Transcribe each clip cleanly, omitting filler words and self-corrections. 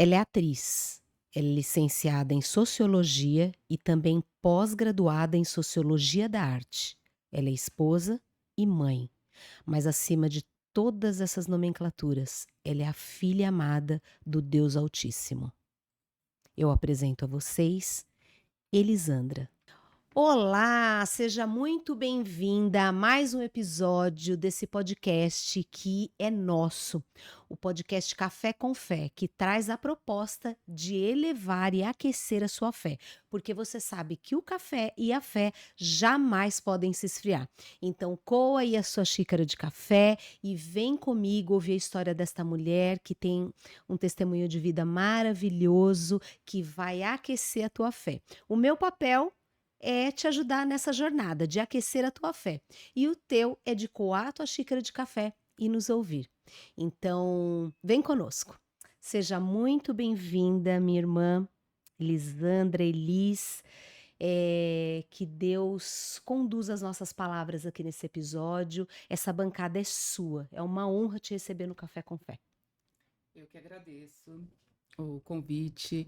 Ela é atriz, ela é licenciada em Sociologia e também pós-graduada em Sociologia da Arte. Ela é esposa e mãe, mas acima de todas essas nomenclaturas, ela é a filha amada do Deus Altíssimo. Eu apresento a vocês Elisandra. Olá, seja muito bem-vinda a mais um episódio desse podcast que é nosso, o podcast Café com Fé, que traz a proposta de elevar e aquecer a sua fé, porque você sabe que o café e a fé jamais podem se esfriar. Então, coa aí a sua xícara de café e vem comigo ouvir a história desta mulher que tem um testemunho de vida maravilhoso que vai aquecer a tua fé. O meu papel é te ajudar nessa jornada de aquecer a tua fé. E o teu é de coar a tua xícara de café e nos ouvir. Então, vem conosco. Seja muito bem-vinda, minha irmã Elisandra, Elis. Que Deus conduza as nossas palavras aqui nesse episódio. Essa bancada é sua. É uma honra te receber no Café com Fé. Eu que agradeço o convite.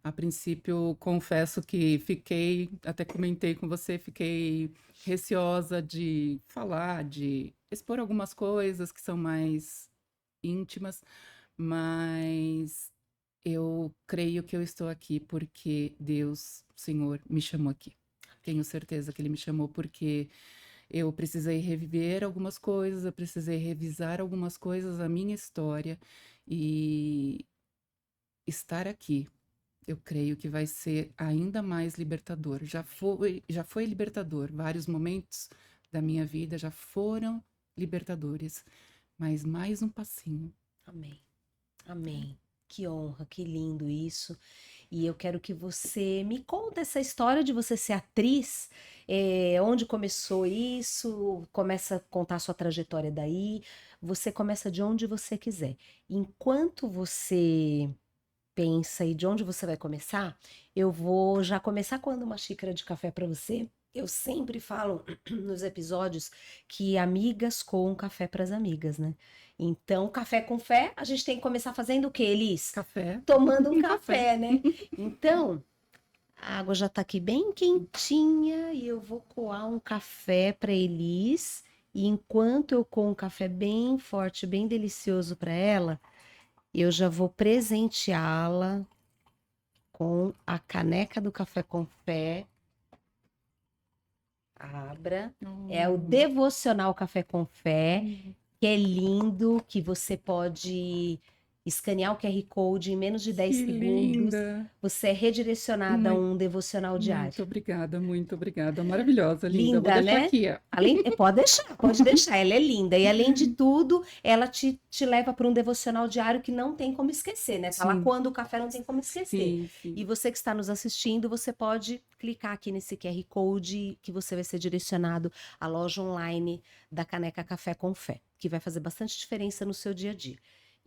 A princípio, confesso que até comentei com você, fiquei receosa de falar, de expor algumas coisas que são mais íntimas, mas eu creio que eu estou aqui porque Deus, o Senhor, me chamou aqui. Tenho certeza que Ele me chamou porque eu precisei reviver algumas coisas, eu precisei revisar algumas coisas, a minha história, e estar aqui, eu creio que vai ser ainda mais libertador. Já foi libertador. Vários momentos da minha vida já foram libertadores, mas mais um passinho. Amém. Amém. Que honra, que lindo isso. E eu quero que você me conte essa história de você ser atriz, onde começou isso, começa a contar a sua trajetória daí, você começa de onde você quiser. Enquanto você pensa e de onde você vai começar, eu vou já começar coando uma xícara de café para você. Eu sempre falo nos episódios que amigas coam café para as amigas, né? Então, café com fé, a gente tem que começar fazendo o quê, Elis? Café, Tomando um um café. café, né? Então, a água já tá aqui bem quentinha e eu vou coar um café para Elis. E enquanto eu coo um café bem forte, bem delicioso para ela, eu já vou presenteá-la com a caneca do Café com Fé. Abra. É o Oh, devocional Café com Fé, que é lindo, que você pode escanear o QR Code em menos de 10 que segundos. linda! Você é redirecionada a Muito, um devocional diário. muito obrigada, muito obrigada. Maravilhosa, linda. Vou Linda, deixar né? aqui, ó. Pode deixar, pode deixar. Ela é linda. E além de tudo, ela te leva para um devocional diário que não tem como esquecer, né? Tá lá Sim, quando o café não tem como esquecer. sim, sim. E você que está nos assistindo, você pode clicar aqui nesse QR Code que você vai ser direcionado à loja online da Caneca Café com Fé, que vai fazer bastante diferença no seu dia a dia.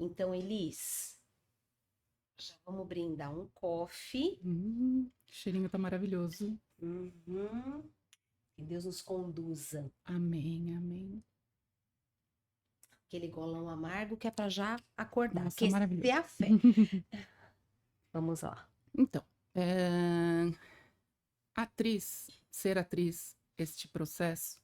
Então, Elis, já vamos brindar um coffee. O cheirinho tá maravilhoso. Uhum. Que Deus nos conduza. Amém, amém. Aquele golão amargo que é para já acordar, Nossa, aquecer maravilhoso. a fé. Vamos lá. Então, ser atriz, este processo,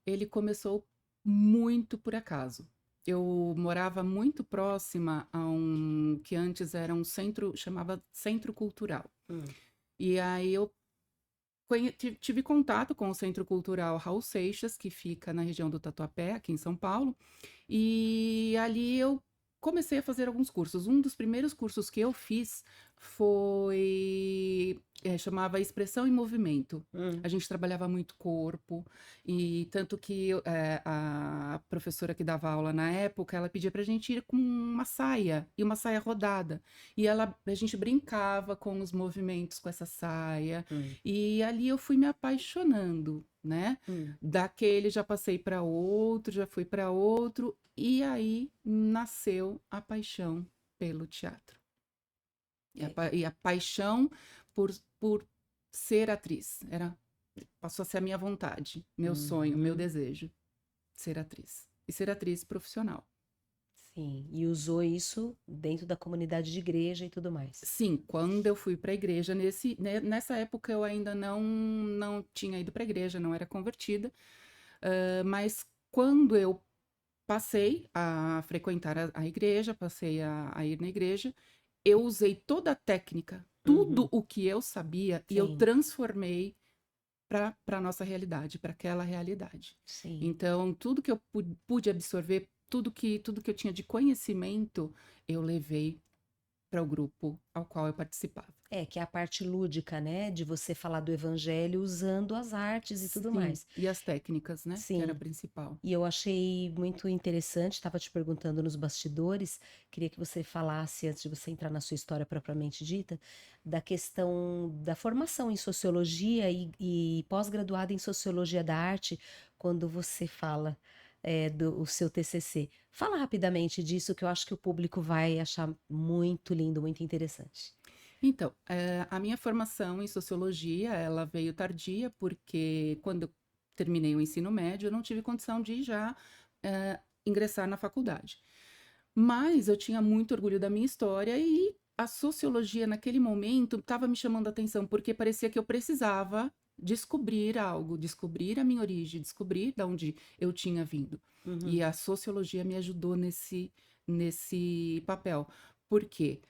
ele começou muito por acaso. Eu morava muito próxima a um que antes era um centro, chamava Centro Cultural. Hum, E aí eu tive contato com o Centro Cultural Raul Seixas, que fica na região do Tatuapé, aqui em São Paulo. E ali eu comecei a fazer alguns cursos. Um dos primeiros cursos que eu fiz chamava Expressão em Movimento. hum. A gente trabalhava muito corpo, e tanto que a professora que dava aula na época, ela pedia pra gente ir com uma saia, e uma saia rodada. E a gente brincava com os movimentos com essa saia, Hum, e ali eu fui me apaixonando, né? hum. Daquele já passei para outro, já fui para outro, e aí nasceu a paixão pelo teatro. É, E a paixão por ser atriz. Passou a ser a minha vontade, meu sonho, meu uhum. desejo, ser atriz. E ser atriz profissional. Sim, e usou isso dentro da comunidade de igreja e tudo mais. Sim, quando eu fui para a igreja, nessa época eu ainda não tinha ido para a igreja, não era convertida, mas quando eu passei a frequentar a igreja, passei a ir na igreja, eu usei toda a técnica, tudo Uhum, o que eu sabia, e eu sim, transformei para a nossa realidade, para aquela realidade. sim. Então, tudo que eu pude absorver, tudo que eu tinha de conhecimento, eu levei para o grupo ao qual eu participava. É, que é a parte lúdica, né, de você falar do evangelho usando as artes e tudo Sim, mais. e as técnicas, né, que era a Sim. principal. E eu achei muito interessante, estava te perguntando nos bastidores, queria que você falasse, antes de você entrar na sua história propriamente dita, da questão da formação em sociologia e pós-graduada em sociologia da arte, quando você fala do o seu TCC. Fala rapidamente disso, que eu acho que o público vai achar muito lindo, muito interessante. Então, a minha formação em sociologia, ela veio tardia, porque quando eu terminei o ensino médio, eu não tive condição de já ingressar na faculdade. Mas eu tinha muito orgulho da minha história e a sociologia, naquele momento, estava me chamando a atenção, porque parecia que eu precisava descobrir algo, descobrir a minha origem, descobrir de onde eu tinha vindo. E Uhum, a sociologia me ajudou nesse papel. Por quê?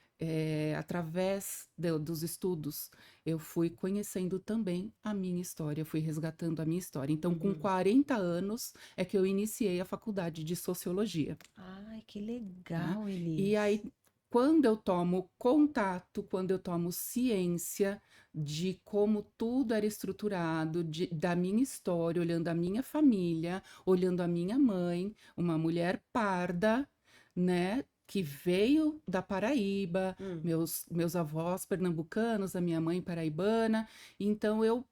Através dos estudos, eu fui conhecendo também a minha história, fui resgatando a minha história. Então, com uhum. 40 anos, é que eu iniciei a faculdade de sociologia, Ai, que tá? legal, E aí, Elis. quando eu tomo contato, quando eu tomo ciência de como tudo era estruturado, da minha história, olhando a minha família, olhando a minha mãe, uma mulher parda, né? Que veio da Paraíba, Hum, meus avós pernambucanos, a minha mãe paraibana, então eu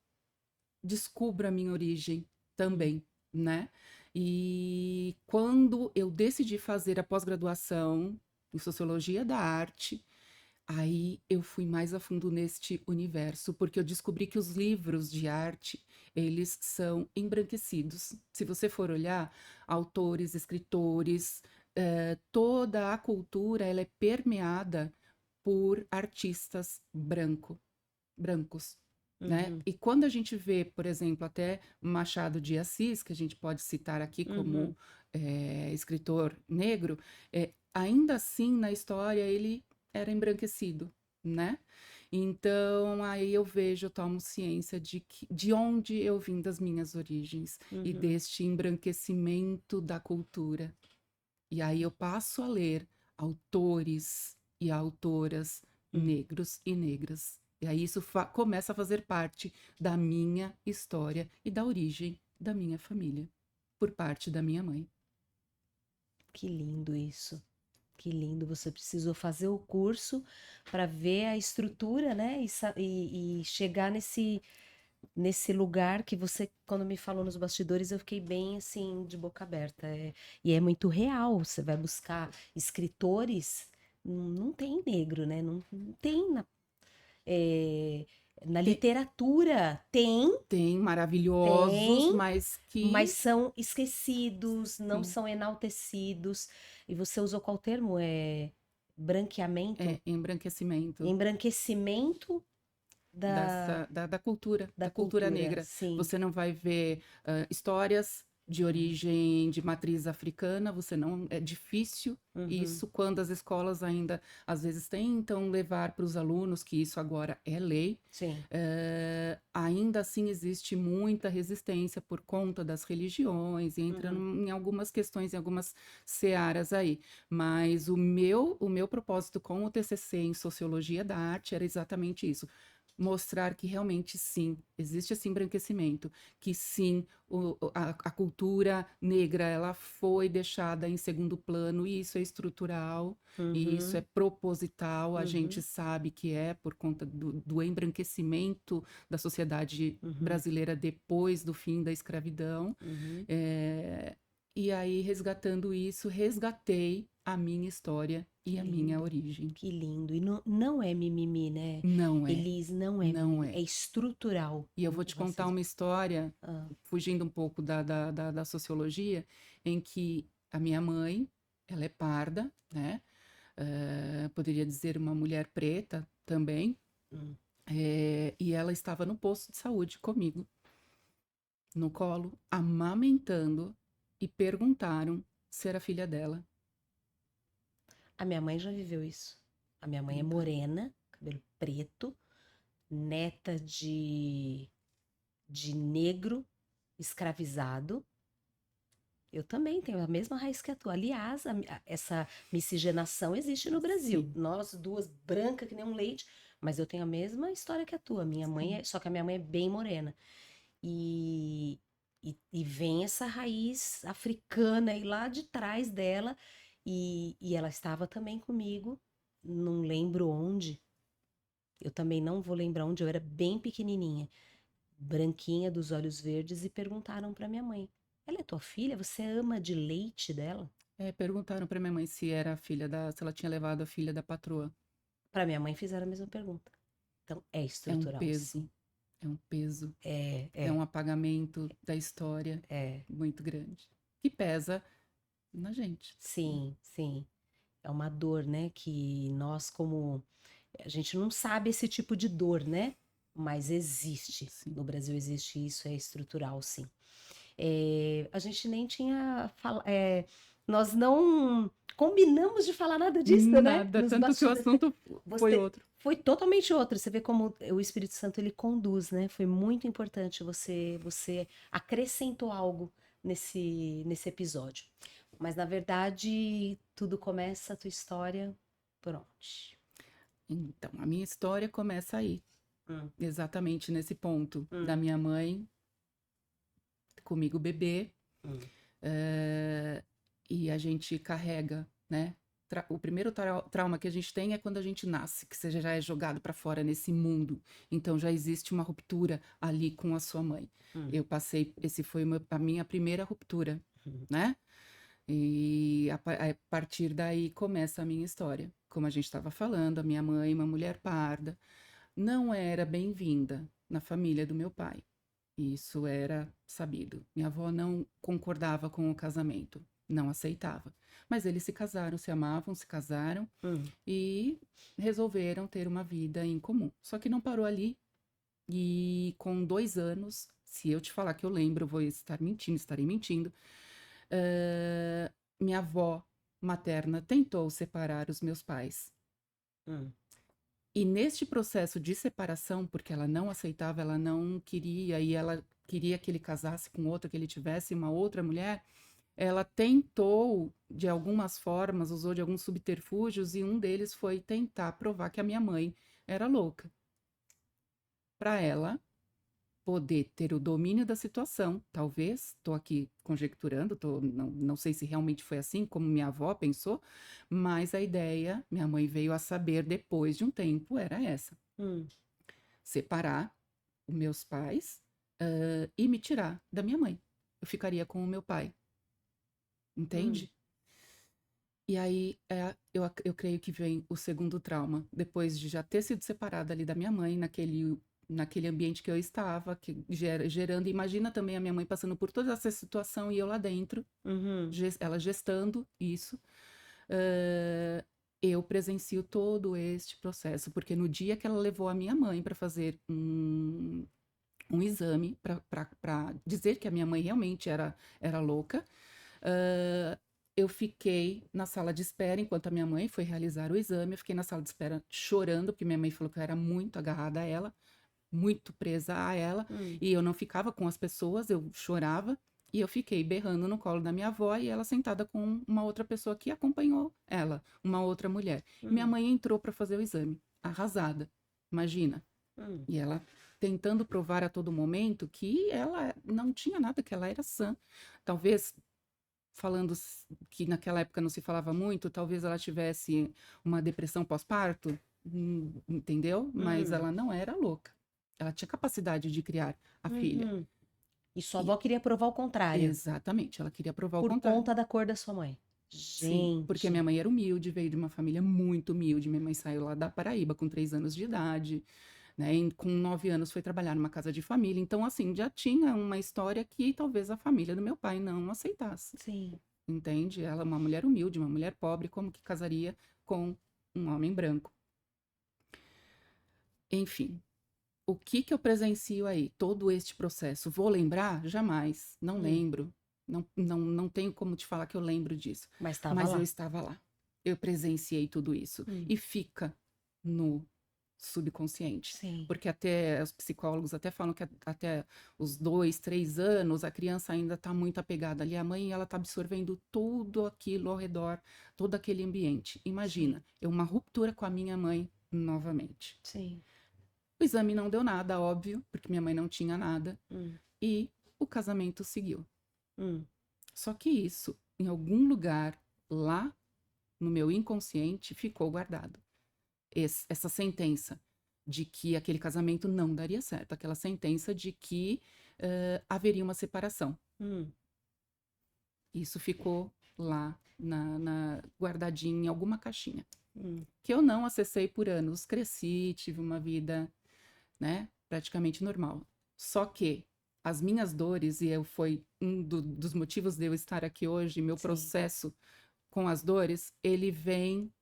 descubro a minha origem hum, também, né? E quando eu decidi fazer a pós-graduação em Sociologia da Arte, aí eu fui mais a fundo neste universo, porque eu descobri que os livros de arte, eles são embranquecidos. Se você for olhar, autores, escritores, toda a cultura, ela é permeada por artistas brancos, né? uhum, E quando a gente vê, por exemplo, até Machado de Assis, que a gente pode citar aqui como uhum. escritor negro, ainda assim na história ele era embranquecido, né? Então aí eu vejo, eu tomo ciência de onde eu vim, das minhas origens e Uhum. deste embranquecimento da cultura. E aí eu passo a ler autores e autoras Hum, negros e negras. E aí isso começa a fazer parte da minha história e da origem da minha família, por parte da minha mãe. que lindo isso. Que lindo. Você precisou fazer o curso para ver a estrutura, né? E chegar nesse lugar que você, quando me falou nos bastidores, eu fiquei bem assim, de boca aberta. E é muito real. Você vai buscar escritores, não tem negro, né? Não tem é, na Tem, literatura. tem maravilhosos, Tem, mas mas que são esquecidos, não sim, são enaltecidos. E você usou qual termo? Branqueamento? embranquecimento Embranquecimento da, da da cultura cultura, negra. sim. Você não vai ver histórias de origem, de matriz africana, você não, é difícil Uhum, isso quando as escolas ainda, às vezes, tentam levar para os alunos, que isso agora é lei, sim. ainda assim existe muita resistência por conta das religiões, e entrando Uhum, em algumas questões, em algumas searas aí. Mas o meu propósito com o TCC em Sociologia da Arte era exatamente isso, mostrar que realmente sim, existe esse embranquecimento, que sim, a cultura negra ela foi deixada em segundo plano, e isso é estrutural, e isso é uhum, proposital, a gente uhum, sabe que é por conta do embranquecimento da sociedade uhum, brasileira depois do fim da escravidão. uhum. É, e aí, resgatando isso, resgatei a minha história e Que a minha lindo, origem. que lindo. E não é mimimi, né? Não é, Elis, não é não mimimi, é. é estrutural, E eu vou como te você contar diz. uma história, Ah, fugindo um pouco da sociologia, em que a minha mãe, ela é parda, né? Poderia dizer uma mulher preta também. Hum. E ela estava no posto de saúde comigo, no colo, amamentando, e perguntaram se era filha dela. A minha mãe já viveu isso. A minha mãe é Perguntaram. morena, cabelo preto, neta de negro escravizado. Eu também tenho a mesma raiz que a tua. Aliás, essa miscigenação existe no Brasil. Sim, Nós duas, branca que nem um leite, mas eu tenho a mesma história que a tua. Minha mãe sim. é, só que a minha mãe é bem morena. E, e vem essa raiz africana aí lá de trás dela. E ela estava também comigo, não lembro onde. Eu também não vou lembrar onde, eu era bem pequenininha, branquinha, dos olhos verdes, e perguntaram para minha mãe: Ela é tua filha? Você ama de leite dela? Perguntaram para minha mãe se era a filha se ela tinha levado a filha da patroa. Para minha mãe fizeram a mesma pergunta. Então é É um estrutural, sim. peso, é um peso, É, é um é, apagamento da história é. muito grande, que pesa na gente, né? Sim, sim. É uma dor, né? Que nós, como. A gente não sabe esse tipo de dor, né? Mas existe. Sim. No Brasil existe isso, é estrutural, sim. A gente nem tinha. Nós não combinamos de falar nada disso, né? Nada, Nos tanto que o bastidores. assunto foi Você outro. foi totalmente outro. Você vê como o Espírito Santo ele conduz, né? Foi muito importante você acrescentou algo nesse episódio. Mas na verdade, tudo começa a tua história por onde? Então, a minha história começa aí, Hum, exatamente nesse ponto da hum, minha mãe comigo bebê, hum, eh, e a gente carrega, né? O primeiro trauma que a gente tem é quando a gente nasce, que você já é jogado para fora nesse mundo. Então já existe uma ruptura ali com a sua mãe. hum, Eu passei, esse foi a minha primeira ruptura, hum, né? E a partir daí começa a minha história. Como a gente estava falando, a minha mãe, uma mulher parda, não era bem-vinda na família do meu pai. Isso era sabido. Minha avó não concordava com o casamento, não aceitava. Mas eles se casaram, se amavam, se casaram hum. e resolveram ter uma vida em comum. Só que não parou ali. E com 2 anos, se eu te falar que eu lembro, eu vou estar mentindo, estarei mentindo. Minha avó materna tentou separar os meus pais. Hum. E neste processo de separação, porque ela não aceitava, ela não queria, e ela queria que ele casasse com outra, que ele tivesse uma outra mulher, ela tentou, de algumas formas, usou de alguns subterfúgios, e um deles foi tentar provar que a minha mãe era louca. Para ela poder ter o domínio da situação, talvez, estou aqui conjecturando, não sei se realmente foi assim, como minha avó pensou, mas a ideia, minha mãe veio a saber depois de um tempo, era essa: Hum. separar os meus pais, e me tirar da minha mãe. Eu ficaria com o meu pai, Hum. entende? E aí, eu creio que vem o segundo trauma, depois de já ter sido separada ali da minha mãe, naquele ambiente que eu estava, que gerando. Imagina também a minha mãe passando por toda essa situação e eu lá dentro, Uhum. ela gestando isso. eh, eu presencio todo este processo, porque no dia que ela levou a minha mãe para fazer um exame, para dizer que a minha mãe realmente era louca, ah, eu fiquei na sala de espera enquanto a minha mãe foi realizar o exame. Eu fiquei na sala de espera chorando, porque minha mãe falou que eu era muito agarrada a ela, muito presa a ela, Hum. e eu não ficava com as pessoas, eu chorava. E eu fiquei berrando no colo da minha avó e ela sentada com uma outra pessoa que acompanhou ela, uma outra mulher. E minha Hum. mãe entrou para fazer o exame, arrasada, imagina. Hum. E ela tentando provar a todo momento que ela não tinha nada, que ela era sã. Talvez falando que naquela época não se falava muito, talvez ela tivesse uma depressão pós-parto, entendeu? Mas Hum. ela não era louca. Ela tinha capacidade de criar a filha. Uhum. E sua E avó queria provar o contrário, exatamente, ela queria provar o por contrário. conta da cor da sua mãe. Sim, porque minha Gente. mãe era humilde, veio de uma família muito humilde. Minha mãe saiu lá da Paraíba com 3 anos de idade, né? E com 9 anos foi trabalhar numa casa de família. Então, assim, já tinha uma história que talvez a família do meu pai não aceitasse. Sim. entende? Ela é uma mulher humilde, uma mulher pobre, como que casaria com um homem branco? Enfim, o que que eu presencio aí? Todo este processo. Vou lembrar? Jamais. Não Hum. lembro. Não tenho como te falar que eu lembro disso. Mas estava Mas eu lá. estava lá. Eu presenciei tudo isso. Hum. E fica no subconsciente. Sim. Porque até os psicólogos até falam que até os 2, 3 anos a criança ainda está muito apegada ali à mãe e ela está absorvendo tudo aquilo ao redor, todo aquele ambiente. Sim. Imagina, eu uma ruptura com a minha mãe novamente. Sim. O exame não deu nada, óbvio, porque minha mãe não tinha nada, Hum. e o casamento seguiu. Hum. Só que isso, em algum lugar lá no meu inconsciente, ficou guardado. Essa sentença de que aquele casamento não daria certo, aquela sentença de que haveria uma separação. Hum. Isso ficou lá guardadinho em alguma caixinha. Hum. Que eu não acessei por anos. Cresci, tive uma vida, né, praticamente normal. Só que as minhas dores, e foi dos motivos de eu estar aqui hoje, meu Sim. processo com as dores, ele vem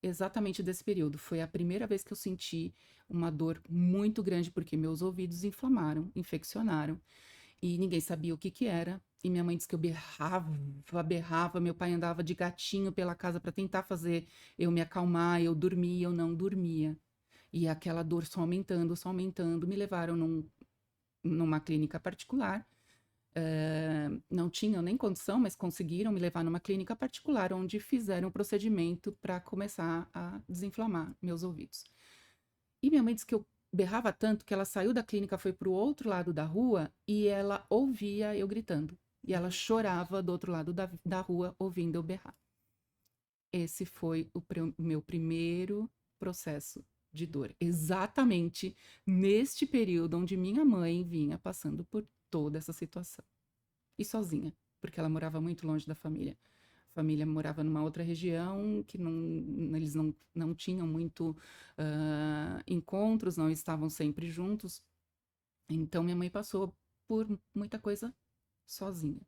exatamente desse período. Foi a primeira vez que eu senti uma dor muito grande, porque meus ouvidos inflamaram, infeccionaram, e ninguém sabia o que que era. E minha mãe disse que eu berrava, meu pai andava de gatinho pela casa para tentar fazer eu me acalmar, eu dormia, eu não dormia. E aquela dor só aumentando, me levaram numa clínica particular. Não tinham nem condição, mas conseguiram me levar numa clínica particular, onde fizeram um procedimento para começar a desinflamar meus ouvidos. E minha mãe disse que eu berrava tanto que ela saiu da clínica, foi para o outro lado da rua e ela ouvia eu gritando. E ela chorava do outro lado da rua, ouvindo eu berrar. Esse foi o meu primeiro processo de dor. Exatamente neste período onde minha mãe vinha passando por toda essa situação. E sozinha, porque ela morava muito longe da família. A família morava numa outra região que eles não tinham muito encontros, não estavam sempre juntos. Então minha mãe passou por muita coisa sozinha,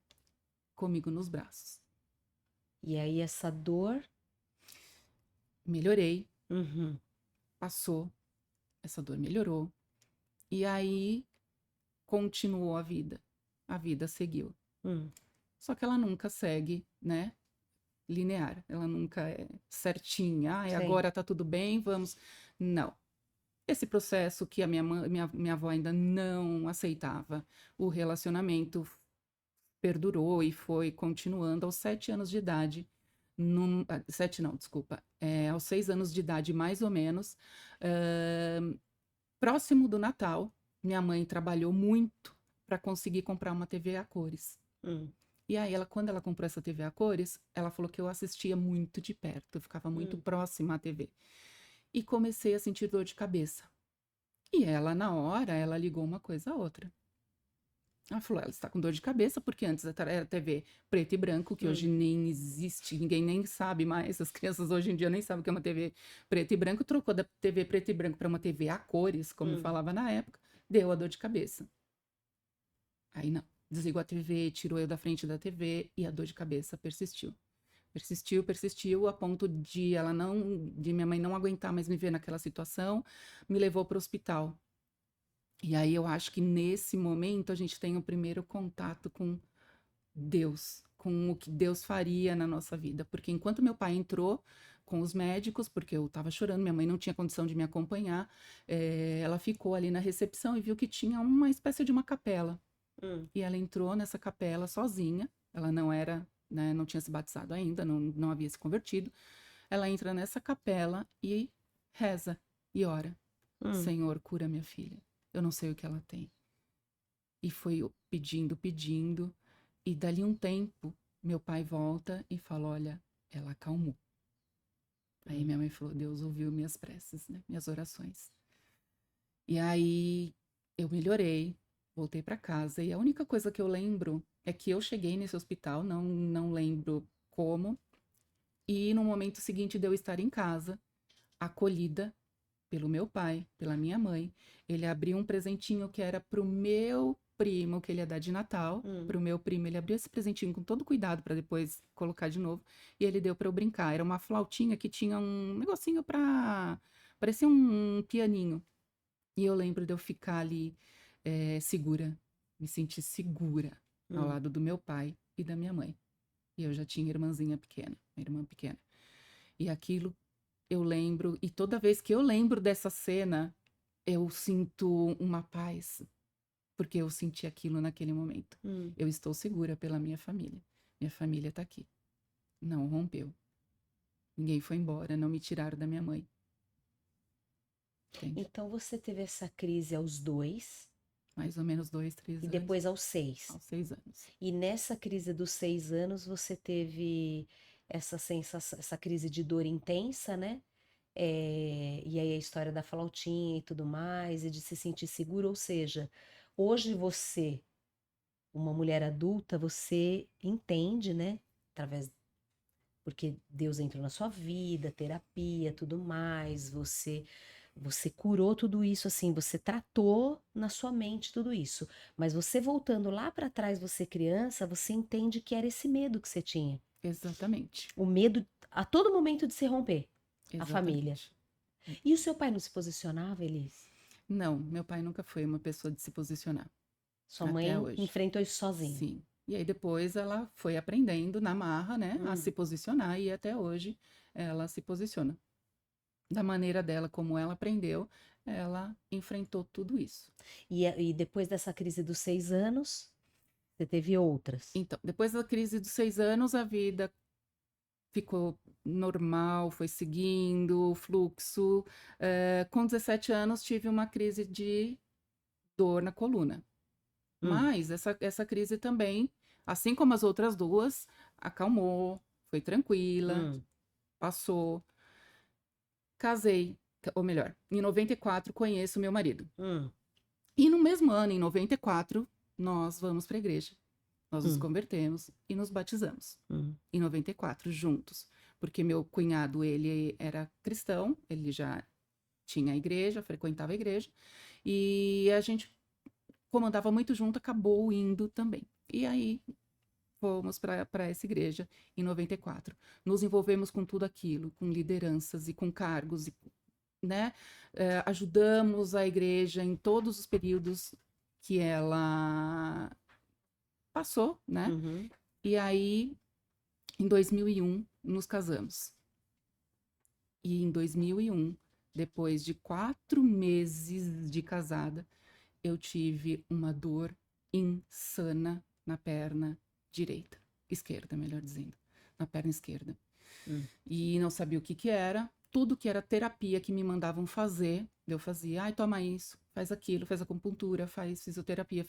comigo nos braços. E aí essa dor. Melhorei, Uhum. passou, essa dor melhorou. E aí continuou a vida. A vida seguiu. Só que ela nunca segue, né, linear. Ela nunca é certinha. Ah, Sim. agora tá tudo bem, vamos. Não. Esse processo que a minha avó ainda não aceitava, o relacionamento perdurou e foi continuando aos 7 anos de idade. 7 não, desculpa. Aos 6 anos de idade, mais ou menos. Próximo do Natal, minha mãe trabalhou muito para conseguir comprar uma TV a cores. E aí, quando ela comprou essa TV a cores, ela falou que eu assistia muito de perto, eu ficava muito próxima à TV. E comecei a sentir dor de cabeça. E ela, na hora, ela ligou uma coisa a outra. Ela falou, ela está com dor de cabeça, porque antes era TV preto e branco, que hoje nem existe, ninguém nem sabe mais, as crianças hoje em dia nem sabem o que é uma TV preto e branco, trocou da TV preto e branco para uma TV a cores, como falava na época, deu a dor de cabeça. Aí não, desligou a TV, tirou eu da frente da TV e a dor de cabeça persistiu. Persistiu, a ponto de minha mãe não aguentar mais me ver naquela situação, me levou para o hospital. E aí eu acho que nesse momento a gente tem o primeiro contato com Deus, com o que Deus faria na nossa vida. Porque enquanto meu pai entrou com os médicos, porque eu estava chorando, minha mãe não tinha condição de me acompanhar, ela ficou ali na recepção e viu que tinha uma espécie de uma capela. E ela entrou nessa capela sozinha, ela não era, né, não tinha se batizado ainda, não havia se convertido. Ela entra nessa capela e reza e ora. Senhor, cura minha filha. Eu não sei o que ela tem. E foi pedindo. E dali um tempo, meu pai volta e fala, olha, ela acalmou. Aí minha mãe falou, Deus ouviu minhas preces, né? Minhas orações. E aí eu melhorei, voltei para casa. E a única coisa que eu lembro é que eu cheguei nesse hospital, não lembro como. E no momento seguinte de eu estar em casa, acolhida pelo meu pai, pela minha mãe, ele abriu um presentinho que era pro meu primo que ele ia dar de Natal. Pro meu primo, ele abriu esse presentinho com todo cuidado para depois colocar de novo. E ele deu para eu brincar. Era uma flautinha que tinha um negocinho para parecia um pianinho. E eu lembro de eu ficar ali segura, me sentir segura ao lado do meu pai e da minha mãe. E eu já tinha irmãzinha pequena, uma irmã pequena. E aquilo eu lembro, e toda vez que eu lembro dessa cena, eu sinto uma paz, porque eu senti aquilo naquele momento. Eu estou segura pela minha família. Minha família tá aqui. Não rompeu. Ninguém foi embora, não me tiraram da minha mãe. Entende? Então você teve essa crise aos 2 Mais ou menos 2, 3 e anos. depois aos 6. Aos 6 anos. E nessa crise dos 6 anos você teve essa sensação, essa crise de dor intensa, né? E aí a história da flautinha e tudo mais, e de se sentir seguro, ou seja, hoje você, uma mulher adulta, você entende, né? Através, porque Deus entrou na sua vida, terapia, tudo mais, você curou tudo isso, assim, você tratou na sua mente tudo isso. Mas você voltando lá para trás, você criança, você entende que era esse medo que você tinha. Exatamente. O medo a todo momento de se romper a família. Exatamente. E o seu pai não se posicionava, Elis? Não, meu pai nunca foi uma pessoa de se posicionar. Sua Até mãe hoje. enfrentou isso sozinha. Sim. E aí depois ela foi aprendendo na marra, né, a se posicionar e até hoje ela se posiciona. Da maneira dela, como ela aprendeu, ela enfrentou tudo isso. E depois dessa crise dos 6 anos, você teve outras. Então, depois da crise dos 6 anos, a vida ficou normal, foi seguindo o fluxo. Com 17 anos, tive uma crise de dor na coluna. Mas essa crise também, assim como as outras duas, acalmou, foi tranquila, passou. Casei, ou melhor, em 94 conheço meu marido. E no mesmo ano, em 94, nós vamos para a igreja. Nós nos convertemos e nos batizamos. Em 94, juntos. Porque meu cunhado, ele era cristão, ele já tinha a igreja, frequentava a igreja. E a gente, como andava muito junto, acabou indo também. E aí fomos para essa igreja em 94. Nos envolvemos com tudo aquilo, com lideranças e com cargos, e, né? Ajudamos a igreja em todos os períodos que ela passou, né? E aí, em 2001, nos casamos. E em 2001, depois de 4 meses de casada, eu tive uma dor insana na perna direita, esquerda, melhor dizendo, na perna esquerda. E não sabia o que era. Tudo que era terapia que me mandavam fazer, eu fazia. Ai, toma isso, faz aquilo, faz acupuntura, faz fisioterapia.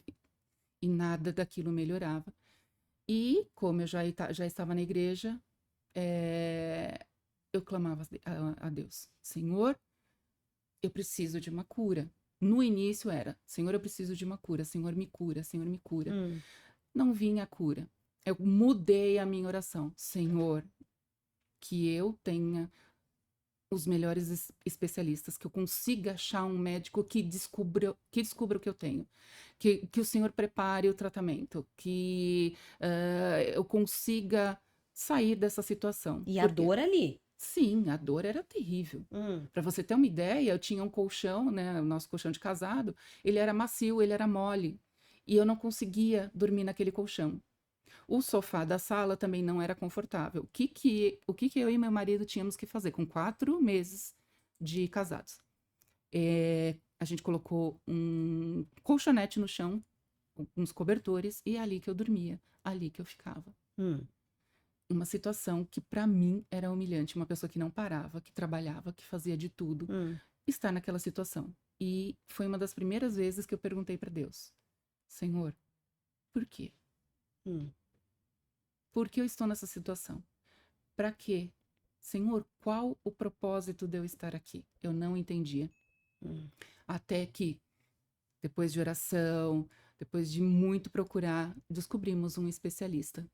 E nada daquilo melhorava. E como eu já estava na igreja, eu clamava a Deus: Senhor, eu preciso de uma cura. No início era: Senhor, eu preciso de uma cura. Senhor, me cura. Senhor, me cura. Não vinha a cura. Eu mudei a minha oração. Senhor, que eu tenha os melhores especialistas, que eu consiga achar um médico que descubra o que eu tenho. Que o Senhor prepare o tratamento. Que eu consiga sair dessa situação. E a dor ali? Sim, a dor era terrível. Para você ter uma ideia, eu tinha um colchão, né? O nosso colchão de casado, ele era macio, ele era mole. E eu não conseguia dormir naquele colchão. O sofá da sala também não era confortável. O que eu e meu marido tínhamos que fazer com 4 meses de casados? A gente colocou um colchonete no chão, uns cobertores, e é ali que eu dormia, ali que eu ficava. Uma situação que para mim era humilhante. Uma pessoa que não parava, que trabalhava, que fazia de tudo, estar naquela situação. E foi uma das primeiras vezes que eu perguntei para Deus: Senhor, por quê? Por que eu estou nessa situação? Para quê? Senhor, qual o propósito de eu estar aqui? Eu não entendia. Até que, depois de oração, depois de muito procurar, descobrimos um especialista.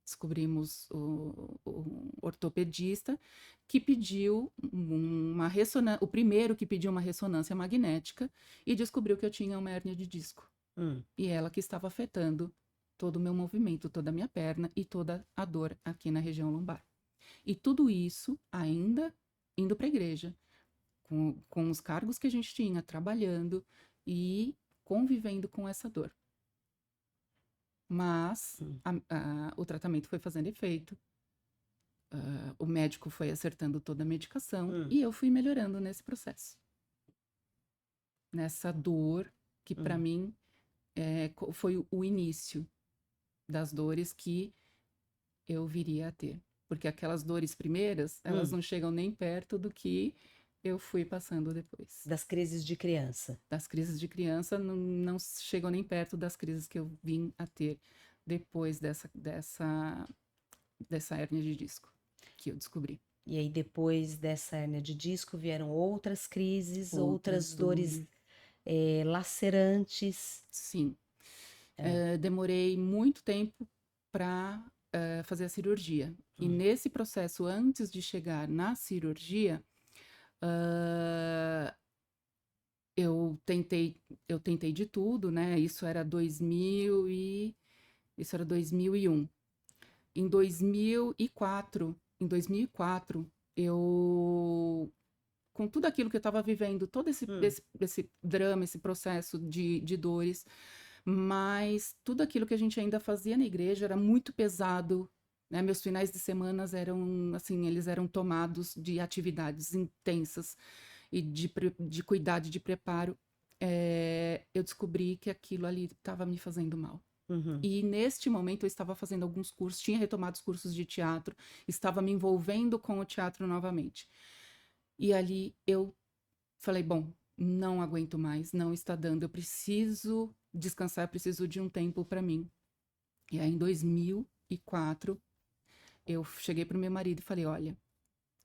Descobrimos o ortopedista que pediu uma ressonância, o primeiro que pediu uma ressonância magnética e descobriu que eu tinha uma hérnia de disco. Hum. E ela que estava afetando todo o meu movimento, toda a minha perna e toda a dor aqui na região lombar. E tudo isso ainda indo para a igreja, com os cargos que a gente tinha, trabalhando e convivendo com essa dor. Mas Hum. o tratamento foi fazendo efeito, o médico foi acertando toda a medicação Hum. e eu fui melhorando nesse processo. Nessa dor que para mim foi o início das dores que eu viria a ter. Porque aquelas dores primeiras, elas não chegam nem perto do que eu fui passando depois. Das crises de criança. Das crises de criança não chegam nem perto das crises que eu vim a ter depois dessa hérnia de disco que eu descobri. E aí, depois dessa hérnia de disco, vieram outras crises, outras Outras dores dores. lacerantes. Sim. Demorei muito tempo para fazer a cirurgia. E nesse processo, antes de chegar na cirurgia, eu tentei de tudo, né? Isso era 2001. Em 2004, eu, com tudo aquilo que eu estava vivendo, todo esse drama, esse processo de dores, mas tudo aquilo que a gente ainda fazia na igreja era muito pesado, né? Meus finais de semana eram, assim, eles eram tomados de atividades intensas e de cuidado, de preparo. Eu descobri que aquilo ali estava me fazendo mal. E neste momento eu estava fazendo alguns cursos, tinha retomado os cursos de teatro, estava me envolvendo com o teatro novamente. E ali eu falei, bom, não aguento mais, não está dando, eu preciso descansar, eu preciso de um tempo para mim. E aí em 2004, eu cheguei para o meu marido e falei, olha,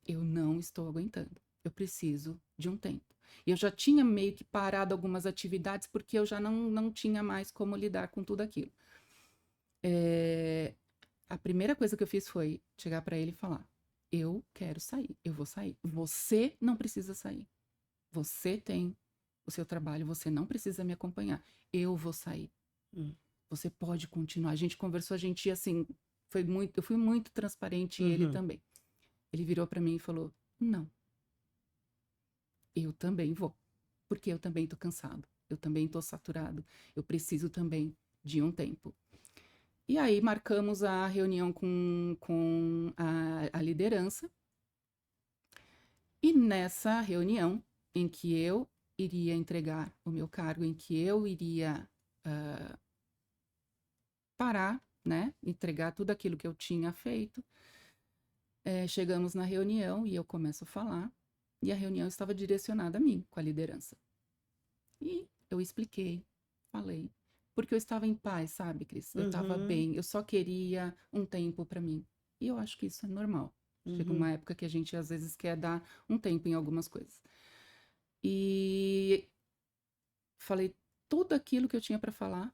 eu não estou aguentando, eu preciso de um tempo. E eu já tinha meio que parado algumas atividades porque eu já não tinha mais como lidar com tudo aquilo. A primeira coisa que eu fiz foi chegar para ele e falar, eu quero sair, eu vou sair. Você não precisa sair. Você tem o seu trabalho, você não precisa me acompanhar. Eu vou sair. Você pode continuar. A gente conversou, a gente, assim, eu fui muito transparente e ele também. Ele virou para mim e falou, não. Eu também vou. Porque eu também tô cansado. Eu também tô saturado. Eu preciso também de um tempo. E aí marcamos a reunião com a liderança. E nessa reunião, em que eu iria entregar o meu cargo, em que eu iria parar, né, entregar tudo aquilo que eu tinha feito, chegamos na reunião e eu começo a falar, e a reunião estava direcionada a mim, com a liderança. E eu expliquei, falei, porque eu estava em paz, sabe, Cris? Eu estava bem, eu só queria um tempo para mim. E eu acho que isso é normal. Chega uma época que a gente às vezes quer dar um tempo em algumas coisas. E falei tudo aquilo que eu tinha para falar.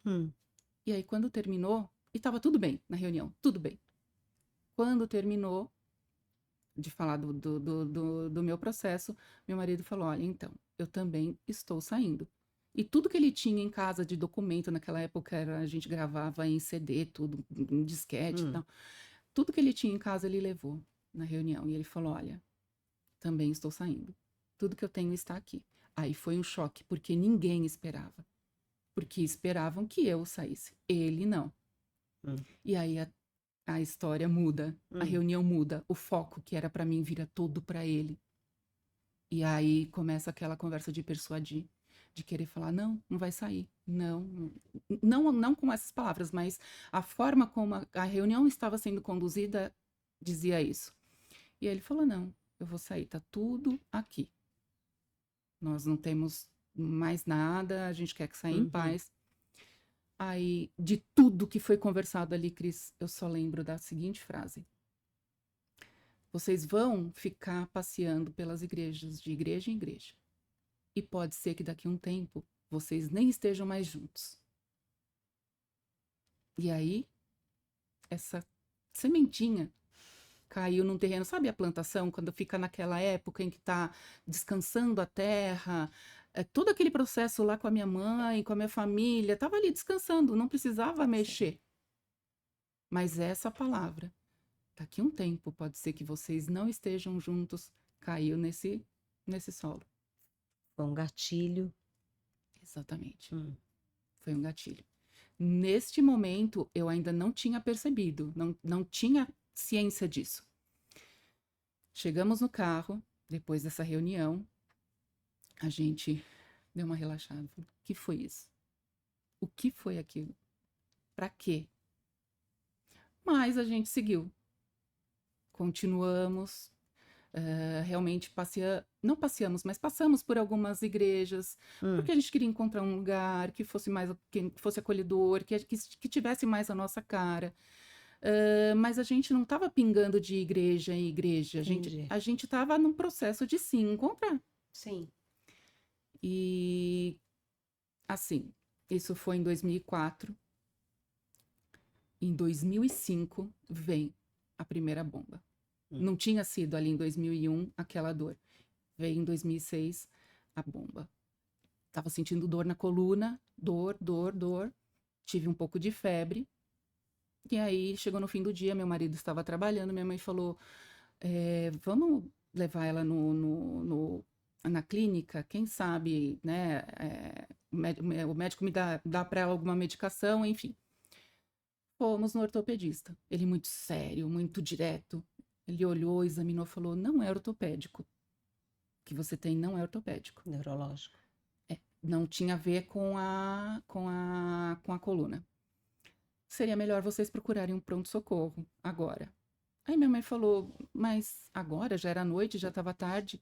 E aí, quando terminou, e estava tudo bem na reunião, tudo bem. Quando terminou de falar do meu processo, meu marido falou: olha, então, eu também estou saindo. E tudo que ele tinha em casa de documento, naquela época a gente gravava em CD, tudo, em disquete e tal. Tudo que ele tinha em casa, ele levou na reunião. E ele falou: olha, também estou saindo. Tudo que eu tenho está aqui. Aí foi um choque, porque ninguém esperava. Porque esperavam que eu saísse. Ele não. E aí a história muda, a reunião muda, o foco que era para mim vira todo para ele. E aí começa aquela conversa de persuadir, de querer falar, não, não vai sair. Não com essas palavras, mas a forma como a reunião estava sendo conduzida dizia isso. E aí ele falou, não, eu vou sair, tá tudo aqui. Nós não temos mais nada, a gente quer que saia em paz. Aí, de tudo que foi conversado ali, Cris, eu só lembro da seguinte frase. Vocês vão ficar passeando pelas igrejas, de igreja em igreja. E pode ser que daqui a um tempo vocês nem estejam mais juntos. E aí, essa sementinha caiu num terreno, sabe a plantação, quando fica naquela época em que está descansando a terra, todo aquele processo lá com a minha mãe, com a minha família, estava ali descansando, não precisava Sim. mexer. Mas essa palavra, daqui um tempo, pode ser que vocês não estejam juntos, caiu nesse solo. Foi um gatilho. Exatamente. Hum. Foi um gatilho. Neste momento, eu ainda não tinha percebido, não tinha ciência disso. Chegamos no carro, depois dessa reunião, a gente deu uma relaxada. Falei, o que foi isso? O que foi aquilo? Pra quê? Mas a gente seguiu. Continuamos. Realmente não passeamos, mas passamos por algumas igrejas, porque a gente queria encontrar um lugar que fosse acolhedor, que tivesse mais a nossa cara. Mas a gente não estava pingando de igreja em igreja, Entendi. a gente estava num processo de se encontrar. Sim. E assim, isso foi em 2004. Em 2005 vem a primeira bomba. Não tinha sido ali em 2001 aquela dor. Veio em 2006 a bomba. Tava sentindo dor na coluna, dor. Tive um pouco de febre. E aí, chegou no fim do dia, meu marido estava trabalhando, minha mãe falou, vamos levar ela na clínica, quem sabe, né, o médico me dá para ela alguma medicação, enfim. Fomos no ortopedista. Ele muito sério, muito direto. Ele olhou, examinou, falou, não é ortopédico. O que você tem não é ortopédico. Neurológico. Não tinha a ver com a coluna. Seria melhor vocês procurarem um pronto-socorro agora. Aí minha mãe falou, mas agora já era noite, já estava tarde.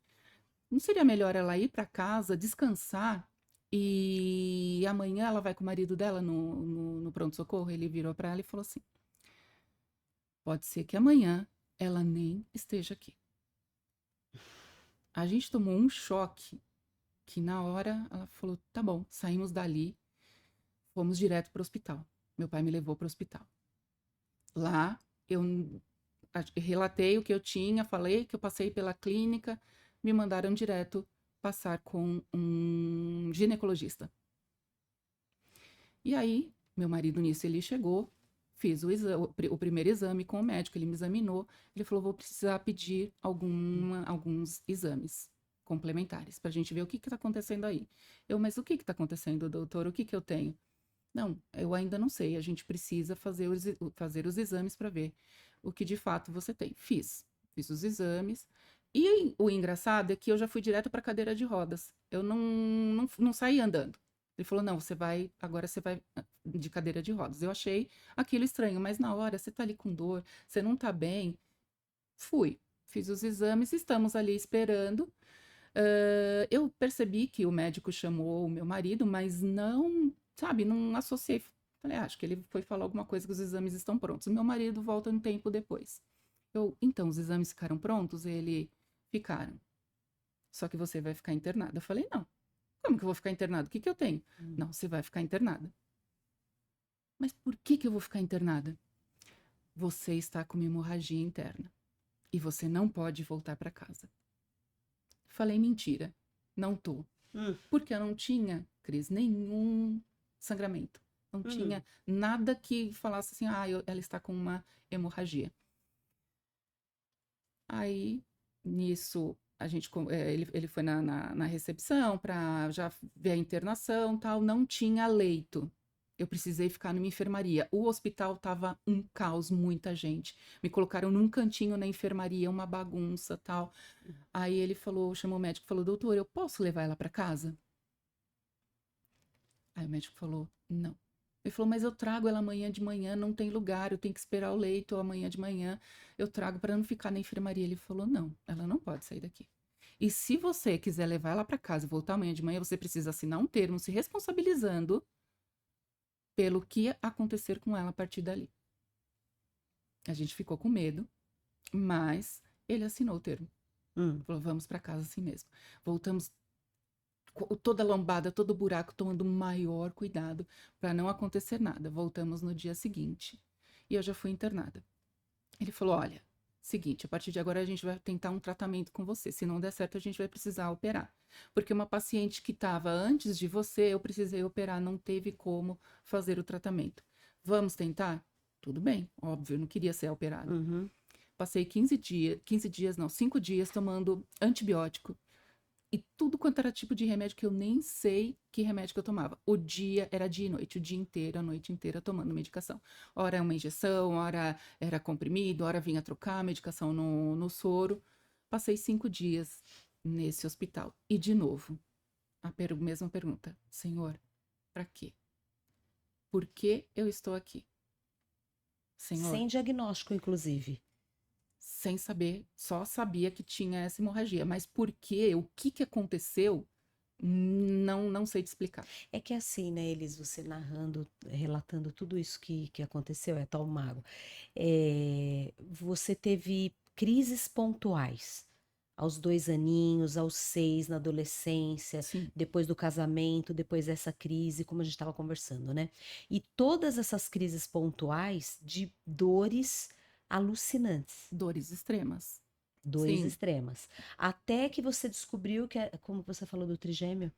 Não seria melhor ela ir para casa, descansar e amanhã ela vai com o marido dela no pronto-socorro? Ele virou para ela e falou assim, pode ser que amanhã ela nem esteja aqui. A gente tomou um choque que na hora ela falou, tá bom, saímos dali, fomos direto para o hospital. Meu pai me levou para o hospital. Lá eu relatei o que eu tinha, falei que eu passei pela clínica, me mandaram direto passar com um ginecologista. E aí, meu marido nisso, ele chegou, fiz o primeiro exame com o médico, ele me examinou, ele falou, vou precisar pedir alguns exames complementares, para a gente ver o que está acontecendo aí. Mas o que está acontecendo, doutor? O que eu tenho? Não, eu ainda não sei, a gente precisa fazer os exames para ver o que de fato você tem. Fiz os exames, e o engraçado é que eu já fui direto para a cadeira de rodas, eu não saí andando. Ele falou, não, agora você vai de cadeira de rodas. Eu achei aquilo estranho, mas na hora você tá ali com dor, você não tá bem. Fiz os exames, estamos ali esperando. Eu percebi que o médico chamou o meu marido, mas não, sabe, não associei. Falei, acho que ele foi falar alguma coisa que os exames estão prontos. O meu marido volta um tempo depois. Então, os exames ficaram prontos? Ele, ficaram. Só que você vai ficar internada. Eu falei, não. Como que eu vou ficar internada? O que eu tenho? Não, você vai ficar internada. Mas por que eu vou ficar internada? Você está com uma hemorragia interna e você não pode voltar para casa. Falei, mentira, não tô. Porque eu não tinha, Cris, nenhum sangramento. Não tinha nada que falasse assim, ela está com uma hemorragia. Aí, nisso, ele foi na recepção para já ver a internação e tal, não tinha leito. Eu precisei ficar numa enfermaria. O hospital tava um caos, muita gente. Me colocaram num cantinho na enfermaria, uma bagunça tal. Aí ele chamou o médico e falou, doutor, eu posso levar ela para casa? Aí o médico falou, não. Ele falou, mas eu trago ela amanhã de manhã, não tem lugar, eu tenho que esperar o leito amanhã de manhã, eu trago para não ficar na enfermaria. Ele falou, não, ela não pode sair daqui. E se você quiser levar ela para casa e voltar amanhã de manhã, você precisa assinar um termo se responsabilizando pelo que acontecer com ela a partir dali. A gente ficou com medo, mas ele assinou o termo. Falou, vamos para casa assim mesmo. Voltamos toda lombada, todo buraco, tomando o maior cuidado para não acontecer nada. Voltamos no dia seguinte e eu já fui internada. Ele falou, olha, seguinte, a partir de agora a gente vai tentar um tratamento com você. Se não der certo, a gente vai precisar operar. Porque uma paciente que estava antes de você, eu precisei operar, não teve como fazer o tratamento. Vamos tentar? Tudo bem, óbvio, eu não queria ser operada. Uhum. Passei 15 dias não, 5 dias tomando antibiótico. E tudo quanto era tipo de remédio que eu nem sei que remédio que eu tomava. O dia era dia e noite, o dia inteiro, a noite inteira tomando medicação. Ora uma injeção, ora era comprimido, ora vinha trocar a medicação no soro. Passei 5 dias nesse hospital. E de novo, mesma pergunta. Senhor, para quê? Por que eu estou aqui? Senhor, Sem diagnóstico, inclusive. sem saber, só sabia que tinha essa hemorragia. Mas por quê? O que que aconteceu? Não sei te explicar. É que assim, né, Elis, você narrando, relatando tudo isso que aconteceu, é tal mago. Você teve crises pontuais, aos 2 aninhos, aos 6, na adolescência, Sim, depois do casamento, depois dessa crise, como a gente estava conversando, né? E todas essas crises pontuais de dores alucinantes. dores extremas. Dores Sim, extremas. Até que você descobriu que, como você falou do trigêmeo,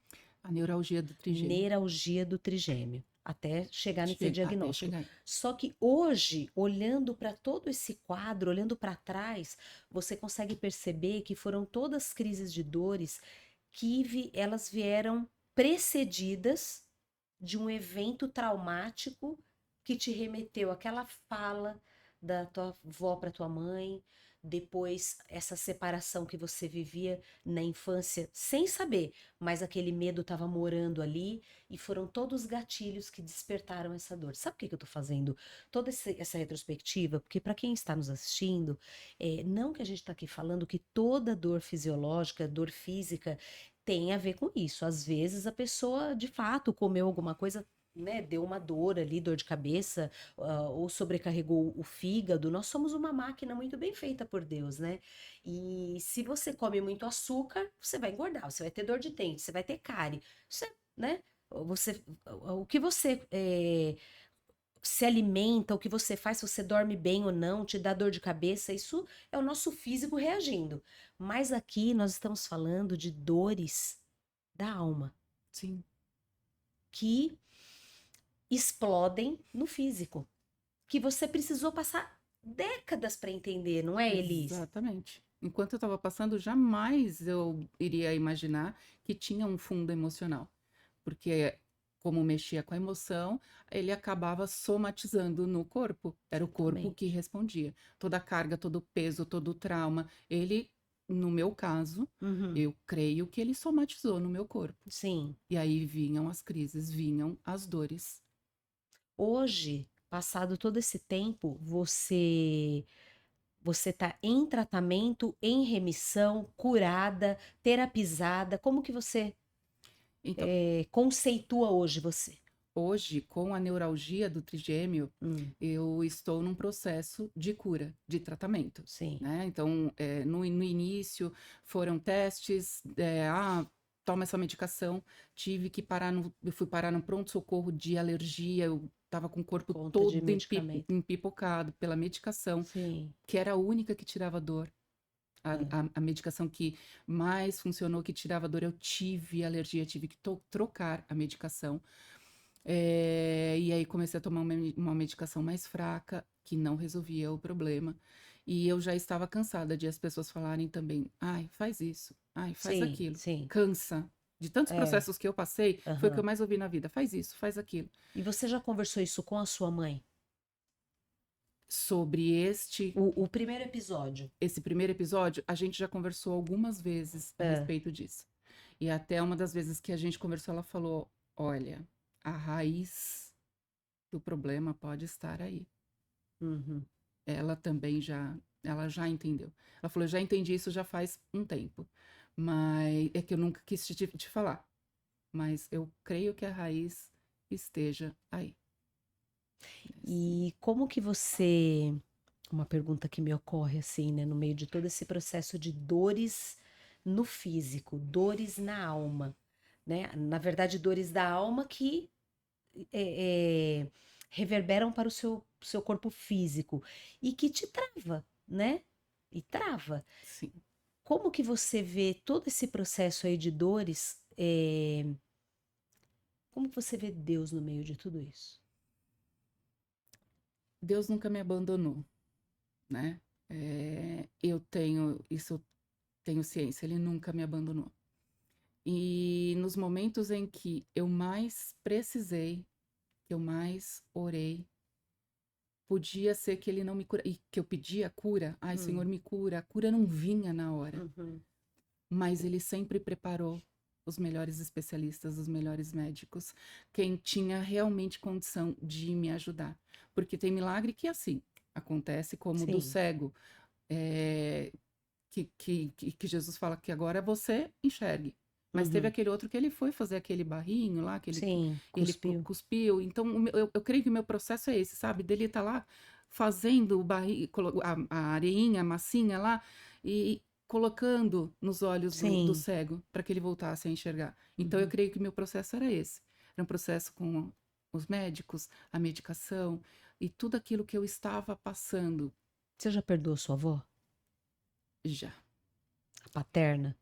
a neuralgia do trigêmeo. neuralgia do trigêmeo, até chegar nesse Até diagnóstico. chegar aí. Só que hoje, olhando para todo esse quadro, olhando para trás, você consegue perceber que foram todas crises de dores que elas vieram precedidas de um evento traumático que te remeteu àquela fala da tua avó para tua mãe, depois essa separação que você vivia na infância sem saber, mas aquele medo estava morando ali e foram todos os gatilhos que despertaram essa dor. Sabe por que que eu tô fazendo toda essa retrospectiva? Porque para quem está nos assistindo, não que a gente está aqui falando que toda dor fisiológica, dor física, tem a ver com isso. Às vezes a pessoa de fato comeu alguma coisa, né, deu uma dor ali, dor de cabeça, ou sobrecarregou o fígado. Nós somos uma máquina muito bem feita por Deus, né? E se você come muito açúcar, você vai engordar, você vai ter dor de dente, você vai ter cárie, você, né? O que você se alimenta, o que você faz, se você dorme bem ou não, te dá dor de cabeça, isso é o nosso físico reagindo. Mas aqui nós estamos falando de dores da alma Sim, que explodem no físico, que você precisou passar décadas para entender, não é, Elis? exatamente. Enquanto eu estava passando, jamais eu iria imaginar que tinha um fundo emocional. Porque, como mexia com a emoção, ele acabava somatizando no corpo. Era o corpo que Exatamente. respondia. Toda a carga, todo o peso, todo o trauma. Ele, no meu caso, Uhum. eu creio que ele somatizou no meu corpo. Sim. E aí vinham as crises, vinham as dores. Hoje, passado todo esse tempo, você está em tratamento, em remissão, curada, terapizada. Como que você Então, conceitua hoje você? hoje, com a neuralgia do trigêmeo, Hum, eu estou num processo de cura, de tratamento, sim, né? Então, no início foram testes, toma essa medicação, eu fui parar no pronto-socorro de alergia, eu estava com o por corpo conta de todo medicamento. empipocado pela medicação, Sim, que era a única que tirava dor. é. A medicação que mais funcionou, que tirava dor, eu tive alergia, tive que trocar a medicação. E aí comecei a tomar uma medicação mais fraca, que não resolvia o problema. E eu já estava cansada de as pessoas falarem também, ai, faz isso, ai, faz Sim, aquilo. sim, Cansa. De tantos é. processos que eu passei, foi o que eu Aham. mais ouvi na vida. Faz isso, faz aquilo. E você já conversou isso com a sua mãe? Sobre O primeiro episódio. esse primeiro episódio, a gente já conversou algumas vezes a É. respeito disso. E até uma das vezes que a gente conversou, ela falou: olha, a raiz do problema pode estar aí. Uhum. Ela também ela já entendeu. Ela falou: "Eu já entendi isso já faz um tempo, mas é que eu nunca quis te falar, mas eu creio que a raiz esteja aí". Assim, E como que você, uma pergunta que me ocorre assim, né, no meio de todo esse processo de dores no físico, dores na alma, né? Na verdade, dores da alma que é, é, reverberam para o seu corpo físico e que te trava, né? e trava. Sim. Como que você vê todo esse processo aí de dores, como que você vê Deus no meio de tudo isso? Deus nunca me abandonou, né? Isso eu tenho ciência, ele nunca me abandonou. E nos momentos em que eu mais precisei, que eu mais orei, podia ser que ele não me cura, e que eu pedia a cura, ai, Senhor, Hum, me cura, a cura não vinha na hora, uhum, mas ele sempre preparou os melhores especialistas, os melhores médicos, quem tinha realmente condição de me ajudar. Porque tem milagre que assim, acontece como o do sim, cego, é, que Jesus fala que agora você enxergue. Mas teve uhum, aquele outro que ele foi fazer aquele barrinho lá, sim, e ele cuspiu. cuspiu. Então, eu creio que o meu processo é esse, sabe? Dele tá lá fazendo o barrinho, a areinha, a massinha lá, e colocando nos olhos do Sim, cego, para que ele voltasse a enxergar. Então, eu uhum. creio que o meu processo era esse. Era um processo com os médicos, a medicação, e tudo aquilo que eu estava passando Você já perdoou sua avó, já, a paterna?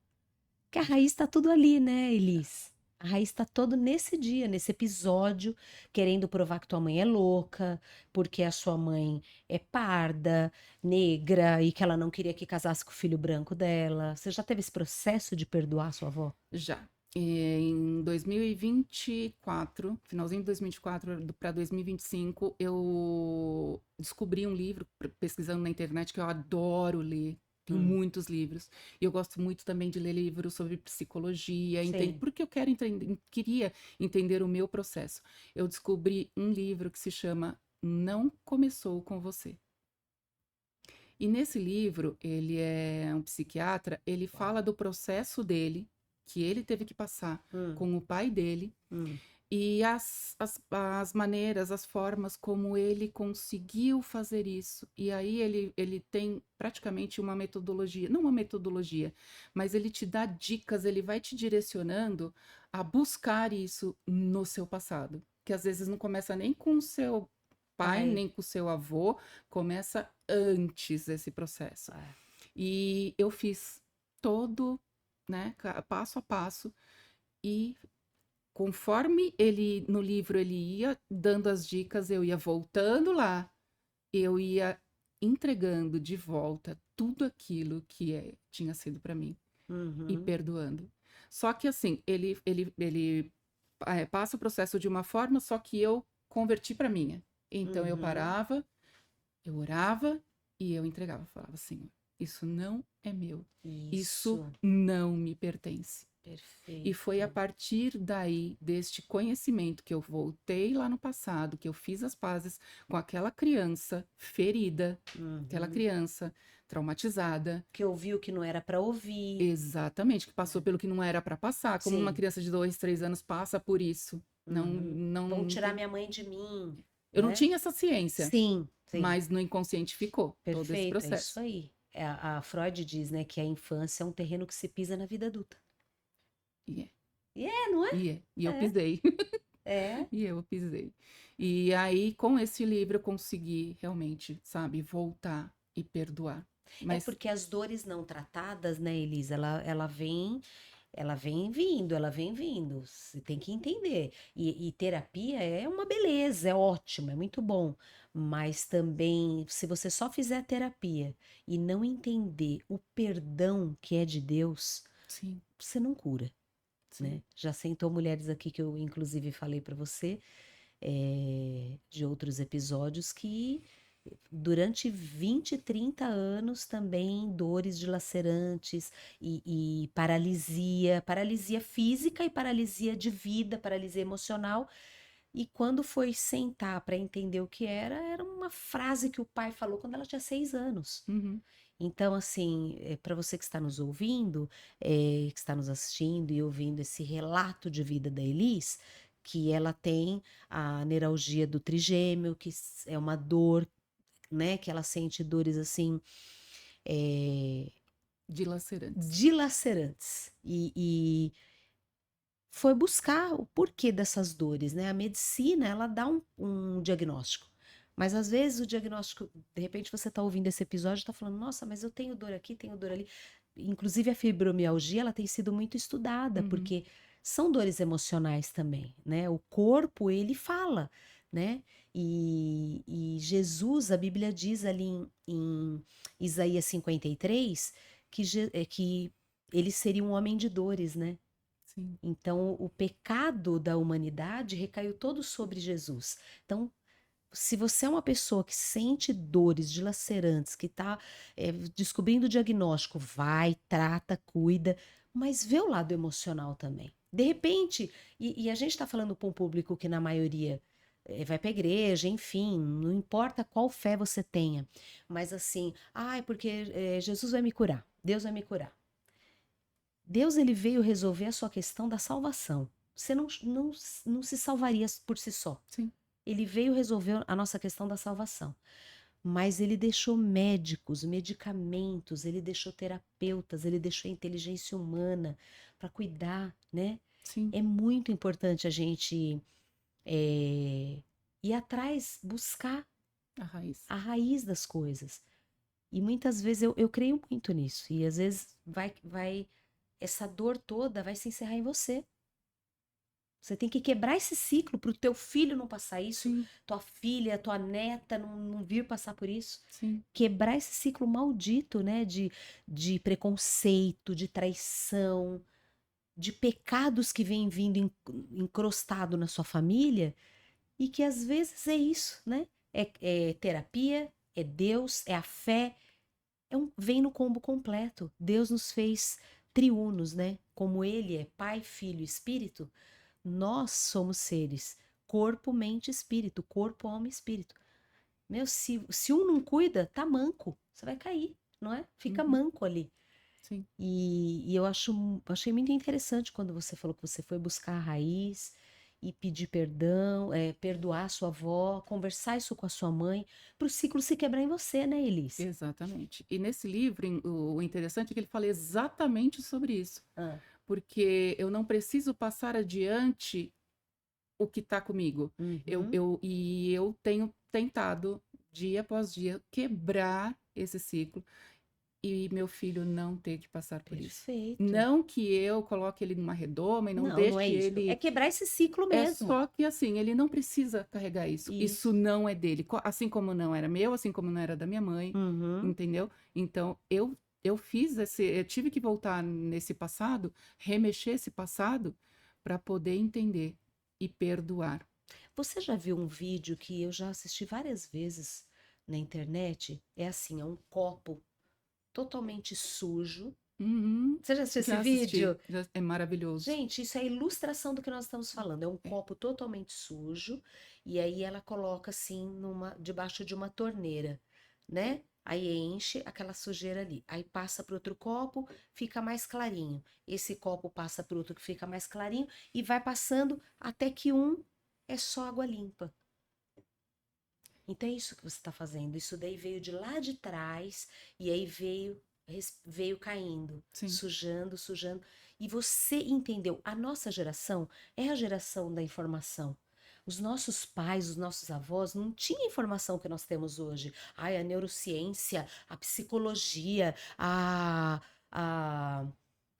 Que a já. raiz tá tudo ali, né, Elis? A raiz tá todo nesse dia, nesse episódio, querendo provar que tua mãe é louca, porque a sua mãe é parda, negra, e que ela não queria que casasse com o filho branco dela. Você já teve esse processo de perdoar sua avó? Já. Em 2024, finalzinho de 2024 para 2025, eu descobri um livro pesquisando na internet que eu adoro ler. Tenho Hum, muitos livros. E eu gosto muito também de ler livros sobre psicologia, sim. porque eu queria entender o meu processo. Eu descobri um livro que se chama Não Começou com Você. E nesse livro, ele é um psiquiatra, ele Uau. fala do processo dele, que ele teve que passar Hum, com o pai dele, hum, e as maneiras, as formas como ele conseguiu fazer isso. E aí ele tem praticamente uma metodologia, não uma metodologia, mas ele te dá dicas, ele vai te direcionando a buscar isso no seu passado. Que às vezes não começa nem com o seu pai, pai. nem com o seu avô, começa antes esse processo. Ah, E eu fiz todo, né, passo a passo, e conforme ele, no livro, ele ia dando as dicas, eu ia voltando lá, eu ia entregando de volta tudo aquilo que tinha sido para mim e uhum, perdoando. Só que assim, ele passa o processo de uma forma, só que eu converti para minha. Então eu uhum. parava, eu orava e eu entregava, falava, Senhor, isso não é meu, isso Isso, não me pertence. E foi a perfeito. partir daí, deste conhecimento, que eu voltei lá no passado, que eu fiz as pazes com aquela criança ferida, aquela Uhum. criança traumatizada, Que ouviu que não era para ouvir. exatamente, que passou Né? pelo que não era para passar, como uma Sim. criança de 2, 3 anos passa por isso. Não, Uhum. Vão não tirar tem. minha mãe de mim, Eu não né? tinha essa ciência, Sim, sim. mas no inconsciente ficou todo esse Perfeito, é isso processo. aí. A Freud diz, né, que a infância é um terreno que se pisa na vida adulta. E é, E é, não é? e eu É. pisei. É. E eu pisei. E aí, com esse livro, eu consegui realmente, sabe, voltar e perdoar. É Mas, porque as dores não tratadas, né, Elisa, ela vem vindo, ela vem vindo. Você tem que entender. E terapia é uma beleza, é ótimo, é muito bom. Mas também, se você só fizer terapia e não entender o perdão que é de Deus, sim, você não cura, sim, né? Já sentou mulheres aqui que eu, inclusive, falei para você, de outros episódios que durante 20, 30 anos também dores dilacerantes e paralisia, paralisia física e paralisia de vida, paralisia emocional. E quando foi sentar para entender o que era, era uma frase que o pai falou quando ela tinha 6 anos. uhum, Então, assim, para você que está nos ouvindo, que está nos assistindo e ouvindo esse relato de vida da Elis, que ela tem a neuralgia do trigêmeo, que é uma dor, né, que ela sente dores assim, eh, dilacerantes. dilacerantes. E foi buscar o porquê dessas dores, né? A medicina, ela dá um diagnóstico, Mas às vezes o diagnóstico, de repente você está ouvindo esse episódio e está falando, nossa, mas eu tenho dor aqui, tenho dor ali. Inclusive a fibromialgia, ela tem sido muito estudada, Uhum. porque são dores emocionais também, né? O corpo, ele fala, né? E Jesus, a Bíblia diz ali em Isaías 53 que ele seria um homem de dores, né? Sim. Então, o pecado da humanidade recaiu todo sobre Jesus. Então, se você é uma pessoa que sente dores dilacerantes, que está descobrindo o diagnóstico, vai, trata, cuida, mas vê o lado emocional também. De repente, e a gente está falando para um público que na maioria vai para a igreja, enfim, não importa qual fé você tenha, mas assim, é porque Jesus vai me curar, Deus vai me curar. Deus ele veio resolver a sua questão da salvação. Você não se salvaria por si só. Sim. Ele veio resolver a nossa questão da salvação. Mas ele deixou médicos, medicamentos, ele deixou terapeutas, ele deixou inteligência humana para cuidar, né? Sim. É muito importante a gente ir atrás, buscar A raiz. a raiz das coisas. E muitas vezes eu creio muito nisso. E às vezes essa dor toda vai se encerrar em você. Você tem que quebrar esse ciclo para o teu filho não passar isso, Sim. tua filha, tua neta não vir passar por isso. Sim. Quebrar esse ciclo maldito, né? De preconceito, de traição, de pecados que vêm vindo encrostado na sua família e que às vezes é isso, né? É terapia, é Deus, é a fé, vem no combo completo. Deus nos fez triunos, né? Como Ele é Pai, Filho e Espírito, nós somos seres corpo, mente, espírito, corpo, alma e espírito. Meu, se um não cuida, tá manco, você vai cair, não é? Fica Uhum. manco ali. Sim. E eu achei muito interessante quando você falou que você foi buscar a raiz e pedir perdão, perdoar a sua avó, conversar isso com a sua mãe, para o ciclo se quebrar em você, né, Elis? Exatamente. E nesse livro, o interessante é que ele fala exatamente sobre isso. Ah, Porque eu não preciso passar adiante o que está comigo. uhum, Eu tenho tentado, dia após dia, quebrar esse ciclo e meu filho não ter que passar por isso. perfeito. Não que eu coloque ele numa redoma e não Não, não é deixe isso. É ele. quebrar esse ciclo É mesmo. só que assim, ele não precisa carregar isso. Isso Isso. não é dele. Assim como não era meu, assim como não era da minha mãe, Uhum. entendeu? Então, eu eu tive que voltar nesse passado, remexer esse passado para poder entender e perdoar. Você já viu um vídeo que eu já assisti várias vezes na internet? É assim, é um copo totalmente sujo. Uhum. Você já assistiu esse Já assisti, vídeo? é maravilhoso. Gente, isso é a ilustração do que nós estamos falando. É um É, copo totalmente sujo e aí ela coloca assim debaixo de uma torneira, né? Aí enche aquela sujeira ali. Aí passa para outro copo, fica mais clarinho. Esse copo passa para outro que fica mais clarinho e vai passando até que um é só água limpa. Então é isso que você está fazendo. Isso daí veio de lá de trás e aí veio caindo, sim, sujando, sujando. E você entendeu? A nossa geração é a geração da informação. Os nossos pais, os nossos avós não tinham a informação que nós temos hoje. Ai, a neurociência, a psicologia, a,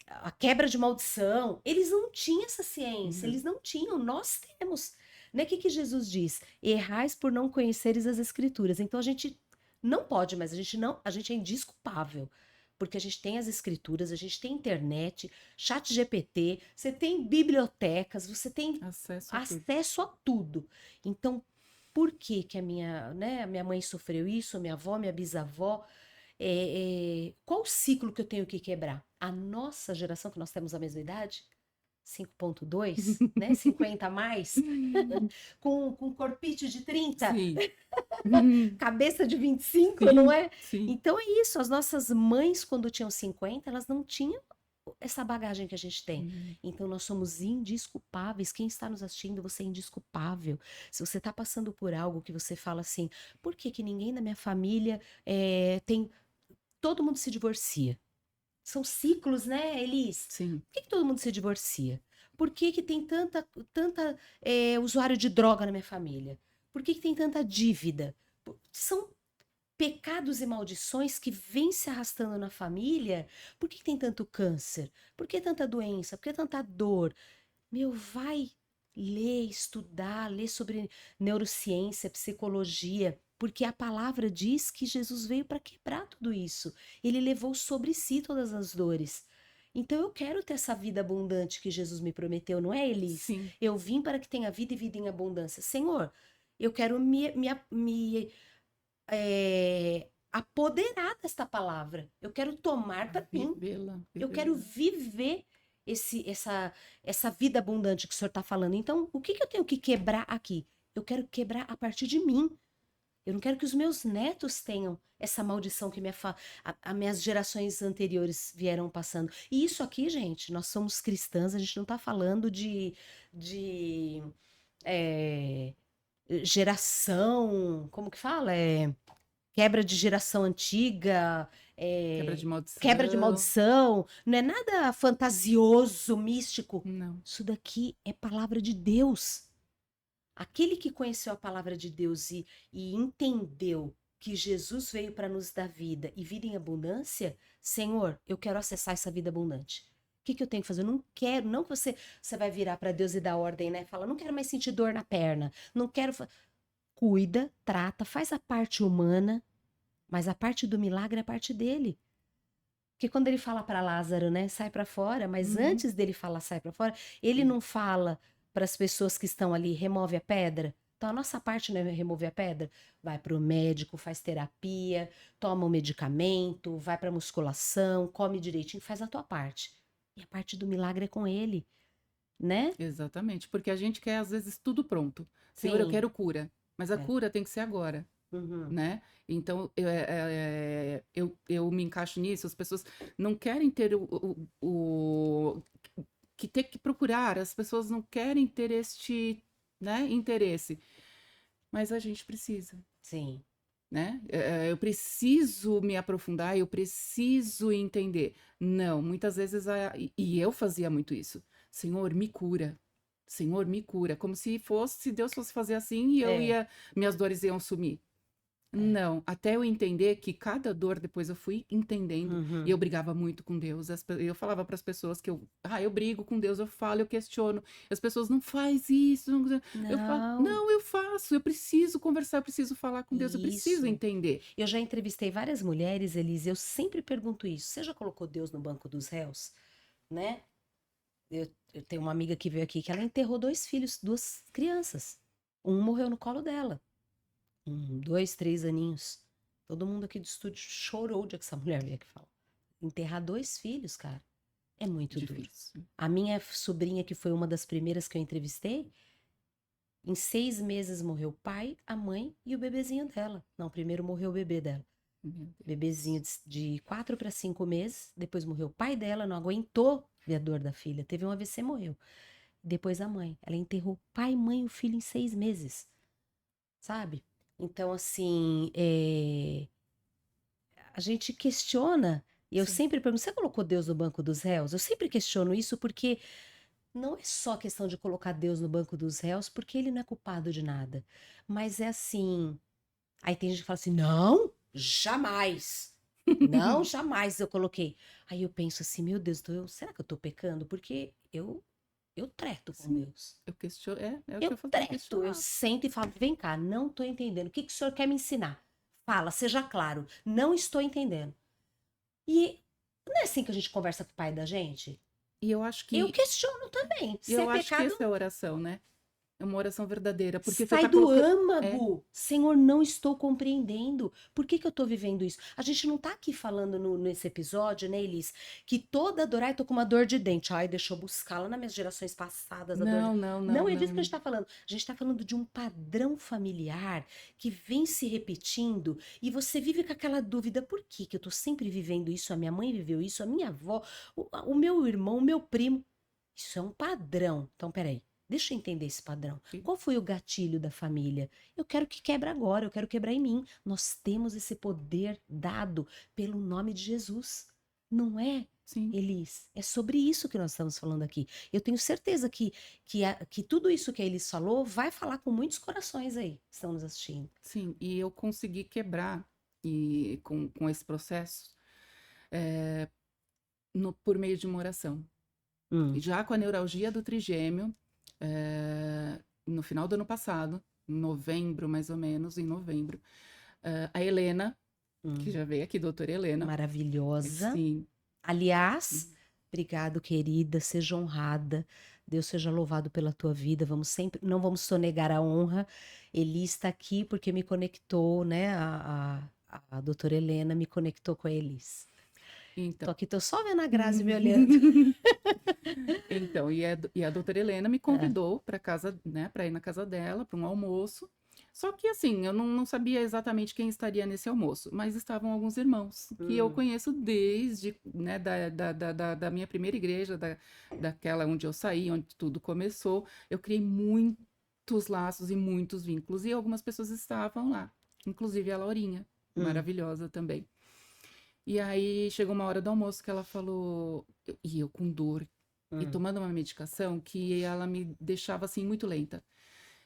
a quebra de maldição. Eles não tinham essa ciência, não, eles não tinham, nós temos. Né? O que Jesus diz? Errais por não conheceres as escrituras. Então a gente não pode, mas a gente é indisculpável. Porque a gente tem as escrituras, a gente tem internet, chat GPT, você tem bibliotecas, você tem acesso a tudo. acesso a tudo. Então, por que que a minha mãe sofreu isso, a minha avó, minha bisavó? Qual o ciclo que eu tenho que quebrar? A nossa geração, que nós temos a mesma idade, 5.2, né? 50 a mais, com corpite de 30, Sim. cabeça de 25, não Sim, é? sim. Então é isso, as nossas mães, quando tinham 50, elas não tinham essa bagagem que a gente tem. Uhum. Então nós somos indisculpáveis. Quem está nos assistindo, você é indisculpável. Se você está passando por algo que você fala assim, por que que ninguém na minha família tem. Todo mundo se divorcia. São ciclos, né, Elis? Sim. Por que que todo mundo se divorcia? Por que que tem tanta usuário de droga na minha família? Por que que tem tanta dívida? são pecados e maldições que vêm se arrastando na família. Por que tem tanto câncer? Por que tanta doença? Por que tanta dor? Meu, vai ler, estudar, ler sobre neurociência, psicologia, porque a palavra diz que Jesus veio para quebrar tudo isso. Ele levou sobre si todas as dores. Então eu quero ter essa vida abundante que Jesus me prometeu, não é, Elis? Sim, Eu vim para que tenha vida e vida em abundância. Senhor, eu quero apoderar desta palavra. Eu quero tomar para mim. vivê-la, Eu quero vivê-la. viver essa vida abundante que o senhor está falando. Então, o que que eu tenho que quebrar aqui? Eu quero quebrar a partir de mim. Eu não quero que os meus netos tenham essa maldição que as minhas gerações anteriores vieram passando. E isso aqui, gente, nós somos cristãs, a gente não está falando de é, geração, como que fala? Quebra de geração antiga, Quebra de quebra de maldição. maldição, não é nada fantasioso, místico. Não. Isso daqui é palavra de Deus. Aquele que conheceu a palavra de Deus e entendeu que Jesus veio para nos dar vida e vida em abundância, Senhor, eu quero acessar essa vida abundante. O que que eu tenho que fazer? Eu não quero, não que você vai virar para Deus e dar ordem, né? Fala, não quero mais sentir dor na perna, não quero. Cuida, trata, faz a parte humana, mas a parte do milagre é a parte dele. Porque quando ele fala para Lázaro, né, sai para fora, mas Uhum. antes dele falar sai para fora, ele não fala para as pessoas que estão ali, remove a pedra. Então a nossa parte não é remover a pedra, vai para o médico, faz terapia, toma o medicamento, vai para musculação, come direitinho, faz a tua parte. E a parte do milagre é com ele, né? Exatamente, porque a gente quer às vezes tudo pronto. Senhor, eu Sim. quero cura, mas a É. cura tem que ser agora, Uhum. né? Então eu me encaixo nisso. As pessoas não querem ter que ter que procurar. As pessoas não querem ter este, né, interesse, mas a gente precisa. Sim. Né? Eu preciso me aprofundar, eu preciso entender. Não, muitas vezes, e eu fazia muito isso. Senhor, me cura. Senhor, me cura. Como se fosse, se Deus fosse fazer assim e É. minhas dores iam sumir. É. Não, até eu entender que cada dor, depois eu fui entendendo, e Uhum. eu brigava muito com Deus. Eu falava para as pessoas que eu brigo com Deus, eu falo, eu questiono. As pessoas não faz isso. Eu falo, Não, não, eu faço, eu preciso conversar, eu preciso falar com Deus, eu preciso isso. entender. Eu já entrevistei várias mulheres, Elise, eu sempre pergunto isso. Você já colocou Deus no banco dos réus? Né? Eu tenho uma amiga que veio aqui que ela enterrou dois filhos, duas crianças. Um morreu no colo dela. 2, 3 aninhos. Todo mundo aqui do estúdio chorou o dia que essa mulher veio aqui falar. Enterrar dois filhos, cara, é muito duro. Difícil. A minha sobrinha, que foi uma das primeiras que eu entrevistei, em 6 meses morreu o pai, a mãe e o bebezinho dela. Não, primeiro morreu o bebê dela. Meu Deus. Bebezinho de 4 para 5 meses. Depois morreu o pai dela, não aguentou ver a dor da filha. Teve um AVC, morreu. Depois a mãe. Ela enterrou pai, mãe e o filho em 6 meses. Sabe? Então, assim, a gente questiona. E eu Sim. sempre pergunto: você colocou Deus no banco dos réus? Eu sempre questiono isso porque não é só questão de colocar Deus no banco dos réus, porque ele não é culpado de nada. Mas é assim. Aí tem gente que fala assim: não, jamais. Não, jamais eu coloquei. Aí eu penso assim: meu Deus, será que eu tô pecando? Porque eu treto com Sim, Deus. eu questiono, é o que Eu eu fazia, treto, eu questionar. sento e falo: vem cá, não tô entendendo. O que que o senhor quer me ensinar? Fala, seja claro. Não estou entendendo. E não é assim que a gente conversa com o pai da gente? E eu acho Eu que, questiono também. Se é eu acho que pecado, essa é a oração, né? É uma oração verdadeira, porque você sai tá do colocando, é, âmago. Senhor, não estou compreendendo. Por que que eu estou vivendo isso? A gente não está aqui falando nesse episódio, né, Elis? Que toda dor, ai, tô com uma dor de dente. Ai, deixa eu buscar lá nas minhas gerações passadas a dor de... não, não, Não não, é disso que a gente não. está falando. A gente está falando de um padrão familiar que vem se repetindo e você vive com aquela dúvida: por que que eu estou sempre vivendo isso? A minha mãe viveu isso, a minha avó, o meu irmão, o meu primo. Isso é um padrão. Então, peraí. Deixa eu entender esse padrão. Qual foi o gatilho da família? Eu quero que quebre agora, eu quero quebrar em mim. Nós temos esse poder dado pelo nome de Jesus. Não é sim, Elis, é sobre isso que nós estamos falando aqui. Eu tenho certeza que tudo isso que a Elis falou vai falar com muitos corações aí que estão nos assistindo. sim. E eu consegui quebrar com esse processo por meio de uma oração. Hum, Já com a neuralgia do trigêmeo, no final do ano passado, em novembro mais ou menos, em novembro, a Helena, que hum. já veio aqui, doutora Helena, Maravilhosa. sim, Aliás, obrigado, querida, seja honrada. Deus seja louvado pela tua vida. Vamos sempre, não vamos sonegar a honra. Elis está aqui porque me conectou, né? A doutora Helena me conectou com a Elis. Tô então. aqui, tô só vendo a Grazi me olhando. Então, e a doutora Helena me Ah, convidou para casa, né, para ir na casa dela, para um almoço. Só que assim, eu não sabia exatamente quem estaria nesse almoço, mas estavam alguns irmãos que eu hum, conheço desde, né, da minha primeira igreja, daquela onde eu saí, onde tudo começou. Eu criei muitos laços e muitos vínculos, e algumas pessoas estavam lá, inclusive a Laurinha, hum, maravilhosa também. E aí chegou uma hora do almoço que ela falou, e eu com dor, e hum, tomando uma medicação que ela me deixava assim muito lenta.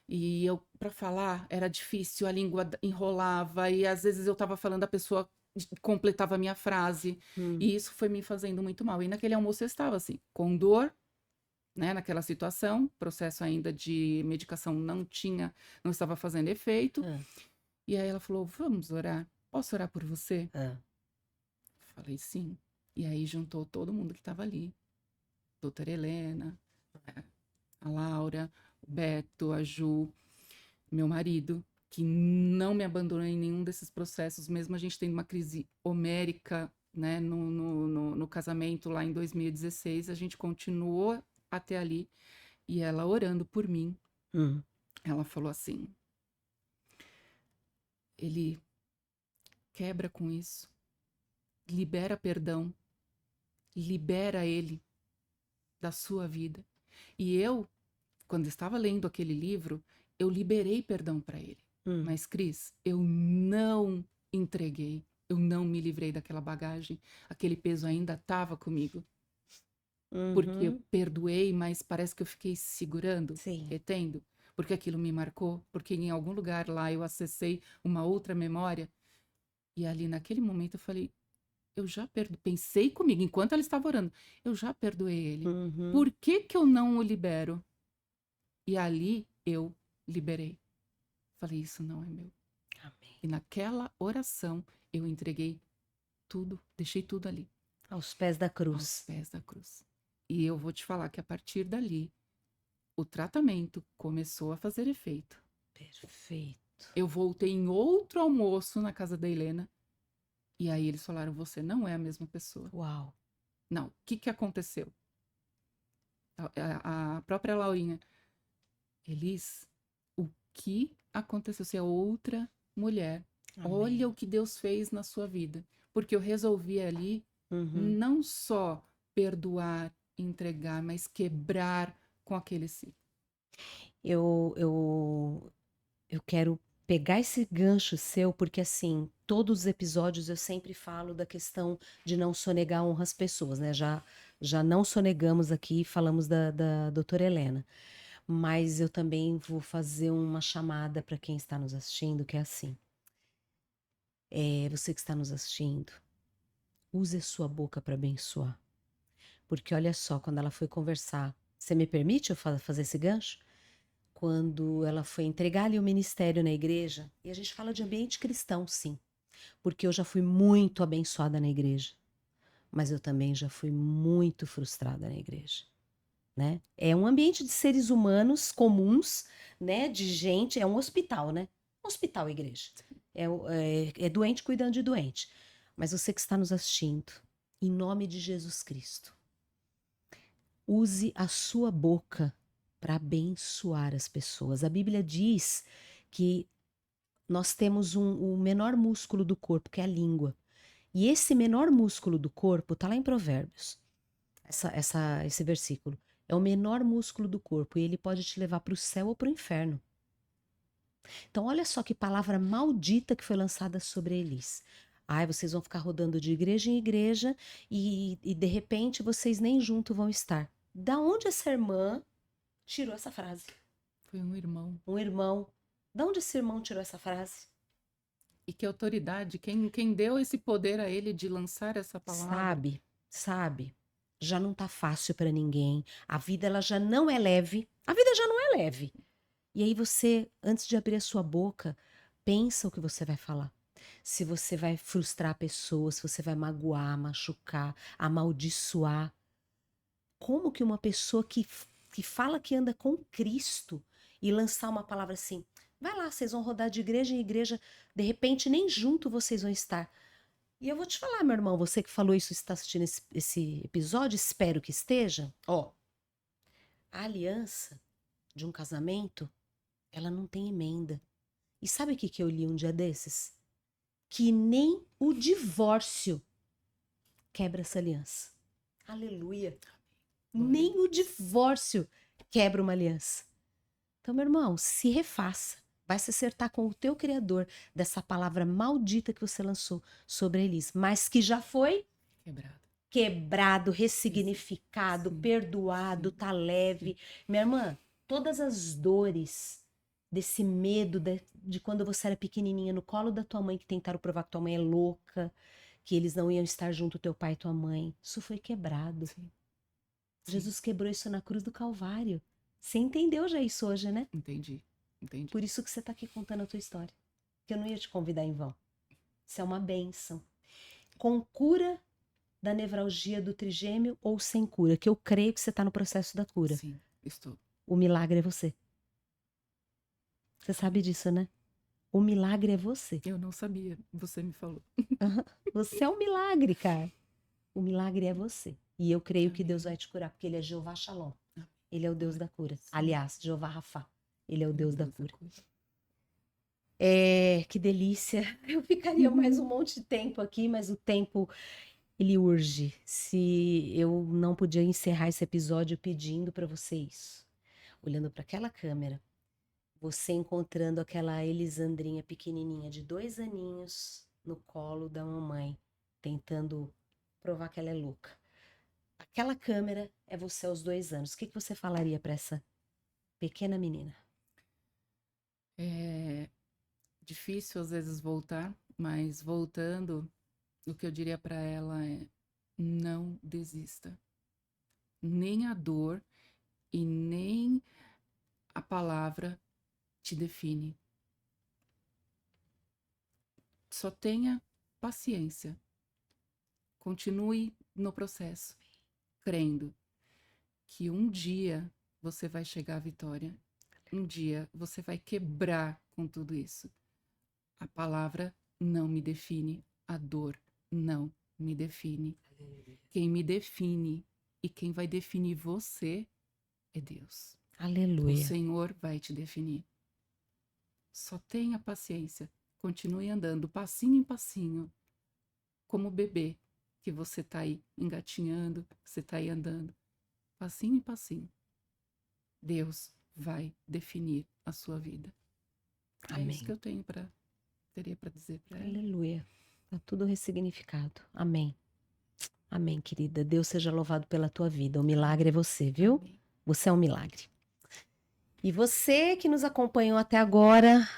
E eu, para falar, era difícil, a língua enrolava, e às vezes eu estava falando, a pessoa completava a minha frase, hum, e isso foi me fazendo muito mal. E naquele almoço eu estava assim, com dor, né, naquela situação, processo ainda de medicação não estava fazendo efeito. ah, E aí ela falou: "Vamos orar? Posso orar por você?" ah. Falei: "Sim." E aí juntou todo mundo que estava ali, doutora Helena, a Laura, o Beto, a Ju, meu marido, que não me abandonou em nenhum desses processos, mesmo a gente tendo uma crise homérica, né, no casamento lá em 2016, a gente continuou até ali. E ela orando por mim, Hum. ela falou assim: ele quebra com isso, libera perdão, libera ele da sua vida. E eu, quando estava lendo aquele livro, eu liberei perdão para ele. Hum. Mas, Cris, eu não entreguei, eu não me livrei daquela bagagem, aquele peso ainda estava comigo. Porque eu Uhum. perdoei, mas parece que eu fiquei segurando, Sim. retendo, porque aquilo me marcou, porque em algum lugar lá eu acessei uma outra memória. E ali naquele momento eu falei, eu já perdoei, pensei comigo, enquanto ela estava orando, eu já perdoei ele. Uhum. Por que que eu não o libero? E ali eu liberei. Falei, isso não é meu. Amém. E naquela oração eu entreguei tudo, deixei tudo ali, Aos pés da aos cruz. pés da cruz. E eu vou te falar que a partir dali, o tratamento começou a fazer efeito. Perfeito. Eu voltei em outro almoço na casa da Helena, e aí eles falaram: você não é a mesma pessoa. Uau. Não, o que que aconteceu? A própria Laurinha, Elis, o que aconteceu? Você é outra mulher. Olha Amém. o que Deus fez na sua vida. Porque eu resolvi ali Uhum. não só perdoar, entregar, mas quebrar com aquele ciclo. Eu, eu, eu quero pegar esse gancho seu, porque assim, todos os episódios eu sempre falo da questão de não sonegar honra às pessoas, né? Já não sonegamos aqui, falamos da doutora Helena. Mas eu também vou fazer uma chamada para quem está nos assistindo, que é assim. Você que está nos assistindo, use a sua boca para abençoar. Porque olha só, quando ela foi conversar, você me permite eu fazer esse gancho? Quando ela foi entregar ali o ministério na igreja, e a gente fala de ambiente cristão, sim, porque eu já fui muito abençoada na igreja, mas eu também já fui muito frustrada na igreja, né? É um ambiente de seres humanos comuns, né? De gente, é um hospital, né? Um hospital, igreja. É doente cuidando de doente. Mas você que está nos assistindo, em nome de Jesus Cristo, use a sua boca para abençoar as pessoas. A Bíblia diz que nós temos o menor músculo do corpo, que é a língua. E esse menor músculo do corpo está lá em Provérbios, esse versículo. É o menor músculo do corpo e ele pode te levar para o céu ou para o inferno. Então, olha só que palavra maldita que foi lançada sobre Elis. Ai, vocês vão ficar rodando de igreja em igreja e de repente vocês nem junto vão estar. Da onde essa irmã tirou essa frase? Foi um irmão. Um irmão. Da onde esse irmão tirou essa frase? E que autoridade, quem deu esse poder a ele de lançar essa palavra? Sabe? Já não tá fácil pra ninguém. A vida ela já não é leve. A vida já não é leve. E aí você, antes de abrir a sua boca, pensa o que você vai falar. Se você vai frustrar a pessoa, se você vai magoar, machucar, amaldiçoar. Como que uma pessoa que fala que anda com Cristo e lançar uma palavra assim, vai lá, vocês vão rodar de igreja em igreja, de repente nem junto vocês vão estar. E eu vou te falar, meu irmão, você que falou isso, está assistindo esse episódio, espero que esteja. Ó, a aliança de um casamento, ela não tem emenda. E sabe o que eu li um dia desses? Que nem o divórcio quebra essa aliança. Aleluia. Nem o divórcio quebra uma aliança. Então, meu irmão, se refaça. Vai se acertar com o teu Criador dessa palavra maldita que você lançou sobre a Elis, mas que já foi quebrado, ressignificado, Sim, perdoado, sim, tá leve. sim. Minha irmã, todas as dores desse medo de quando você era pequenininha no colo da tua mãe, que tentaram provar que tua mãe é louca, que eles não iam estar junto, teu pai e tua mãe, isso foi quebrado. Sim. Jesus quebrou isso na cruz do Calvário. Você entendeu já isso hoje, né? Entendi. Por isso que você tá aqui contando a tua história. Que eu não ia te convidar em vão. Isso é uma bênção. Com cura da nevralgia do trigêmeo ou sem cura, que eu creio que você tá no processo da cura. Sim, estou. O milagre é você. Você sabe disso, né? O milagre é você. Eu não sabia, você me falou. Você é um milagre, cara. O milagre é você. E eu creio que Amém. Deus vai te curar, porque Ele é Jeová Shalom. Amém. Ele é o Deus da cura. Sim. Aliás, Jeová Rafá. Ele é o Deus da cura. cura. É, que delícia. Eu ficaria mais um monte de tempo aqui, mas o tempo, ele urge. Se eu não podia encerrar esse episódio pedindo para vocês, olhando para aquela câmera, você encontrando aquela Elisandrinha pequenininha de 2 aninhos no colo da mamãe, tentando provar que ela é louca. Aquela câmera é você aos 2 anos. O que você falaria para essa pequena menina? É difícil às vezes voltar, mas voltando, o que eu diria para ela é: não desista. Nem a dor e nem a palavra te define. Só tenha paciência. Continue no processo, crendo que um dia você vai chegar à vitória. Um dia você vai quebrar com tudo isso. A palavra não me define, a dor não me define. Quem me define e quem vai definir você é Deus. Aleluia. O Senhor vai te definir. Só tenha paciência. Continue andando passinho em passinho, como bebê que você está aí engatinhando, você está aí andando, passinho em passinho. Deus vai definir a sua vida. Amém. É isso que eu teria para dizer para ela. Aleluia. Tá tudo ressignificado. Amém. Amém, querida. Deus seja louvado pela tua vida. O milagre é você, viu? Amém. Você é um milagre. E você que nos acompanhou até agora,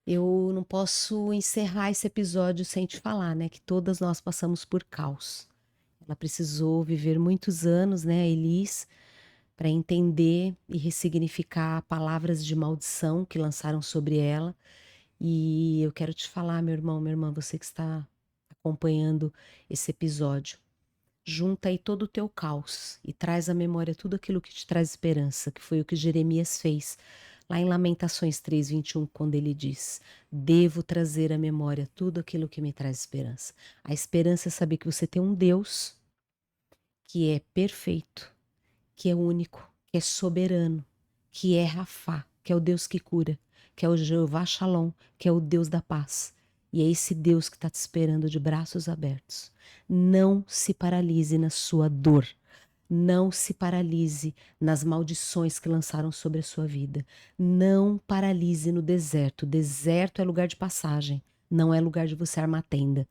eu não posso encerrar esse episódio sem te falar, né? Que todas nós passamos por caos. Ela precisou viver muitos anos, né, a Elis, para entender e ressignificar palavras de maldição que lançaram sobre ela. E eu quero te falar, meu irmão, minha irmã, você que está acompanhando esse episódio, junta aí todo o teu caos e traz à memória tudo aquilo que te traz esperança, que foi o que Jeremias fez lá em Lamentações 3:21, quando ele diz: devo trazer à memória tudo aquilo que me traz esperança. A esperança é saber que você tem um Deus que é perfeito, que é único, que é soberano, que é Rafá, que é o Deus que cura, que é o Jeová Shalom, que é o Deus da paz. E é esse Deus que está te esperando de braços abertos. Não se paralise na sua dor. Não se paralise nas maldições que lançaram sobre a sua vida. Não paralise no deserto. O deserto é lugar de passagem, Não é lugar de você armar tenda.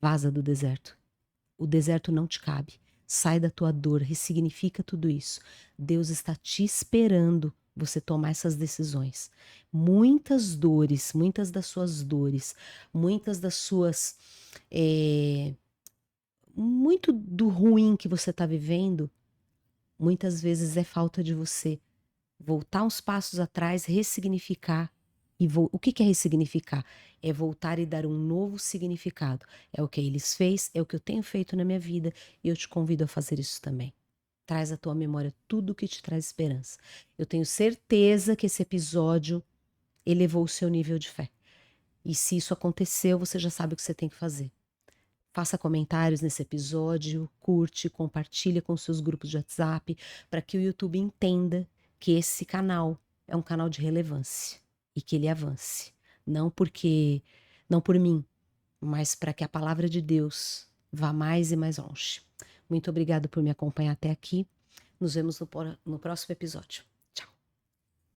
Vaza do deserto. O deserto não te cabe. Sai da tua dor, ressignifica tudo isso. Deus está te esperando você tomar essas decisões. Muitas dores, muitas das suas. Muito do ruim que você está vivendo, muitas vezes é falta de você voltar uns passos atrás, ressignificar. O que é ressignificar? É voltar e dar um novo significado. É o que eles fez, é o que eu tenho feito na minha vida e eu te convido a fazer isso também. Traz à tua memória tudo o que te traz esperança. Eu tenho certeza que esse episódio elevou o seu nível de fé. E se isso aconteceu, você já sabe o que você tem que fazer. Faça comentários nesse episódio, curte, compartilha com seus grupos de WhatsApp, para que o YouTube entenda que esse canal é um canal de relevância e que ele avance. Não por mim, mas para que a palavra de Deus vá mais e mais longe. Muito obrigada por me acompanhar até aqui. Nos vemos no próximo episódio.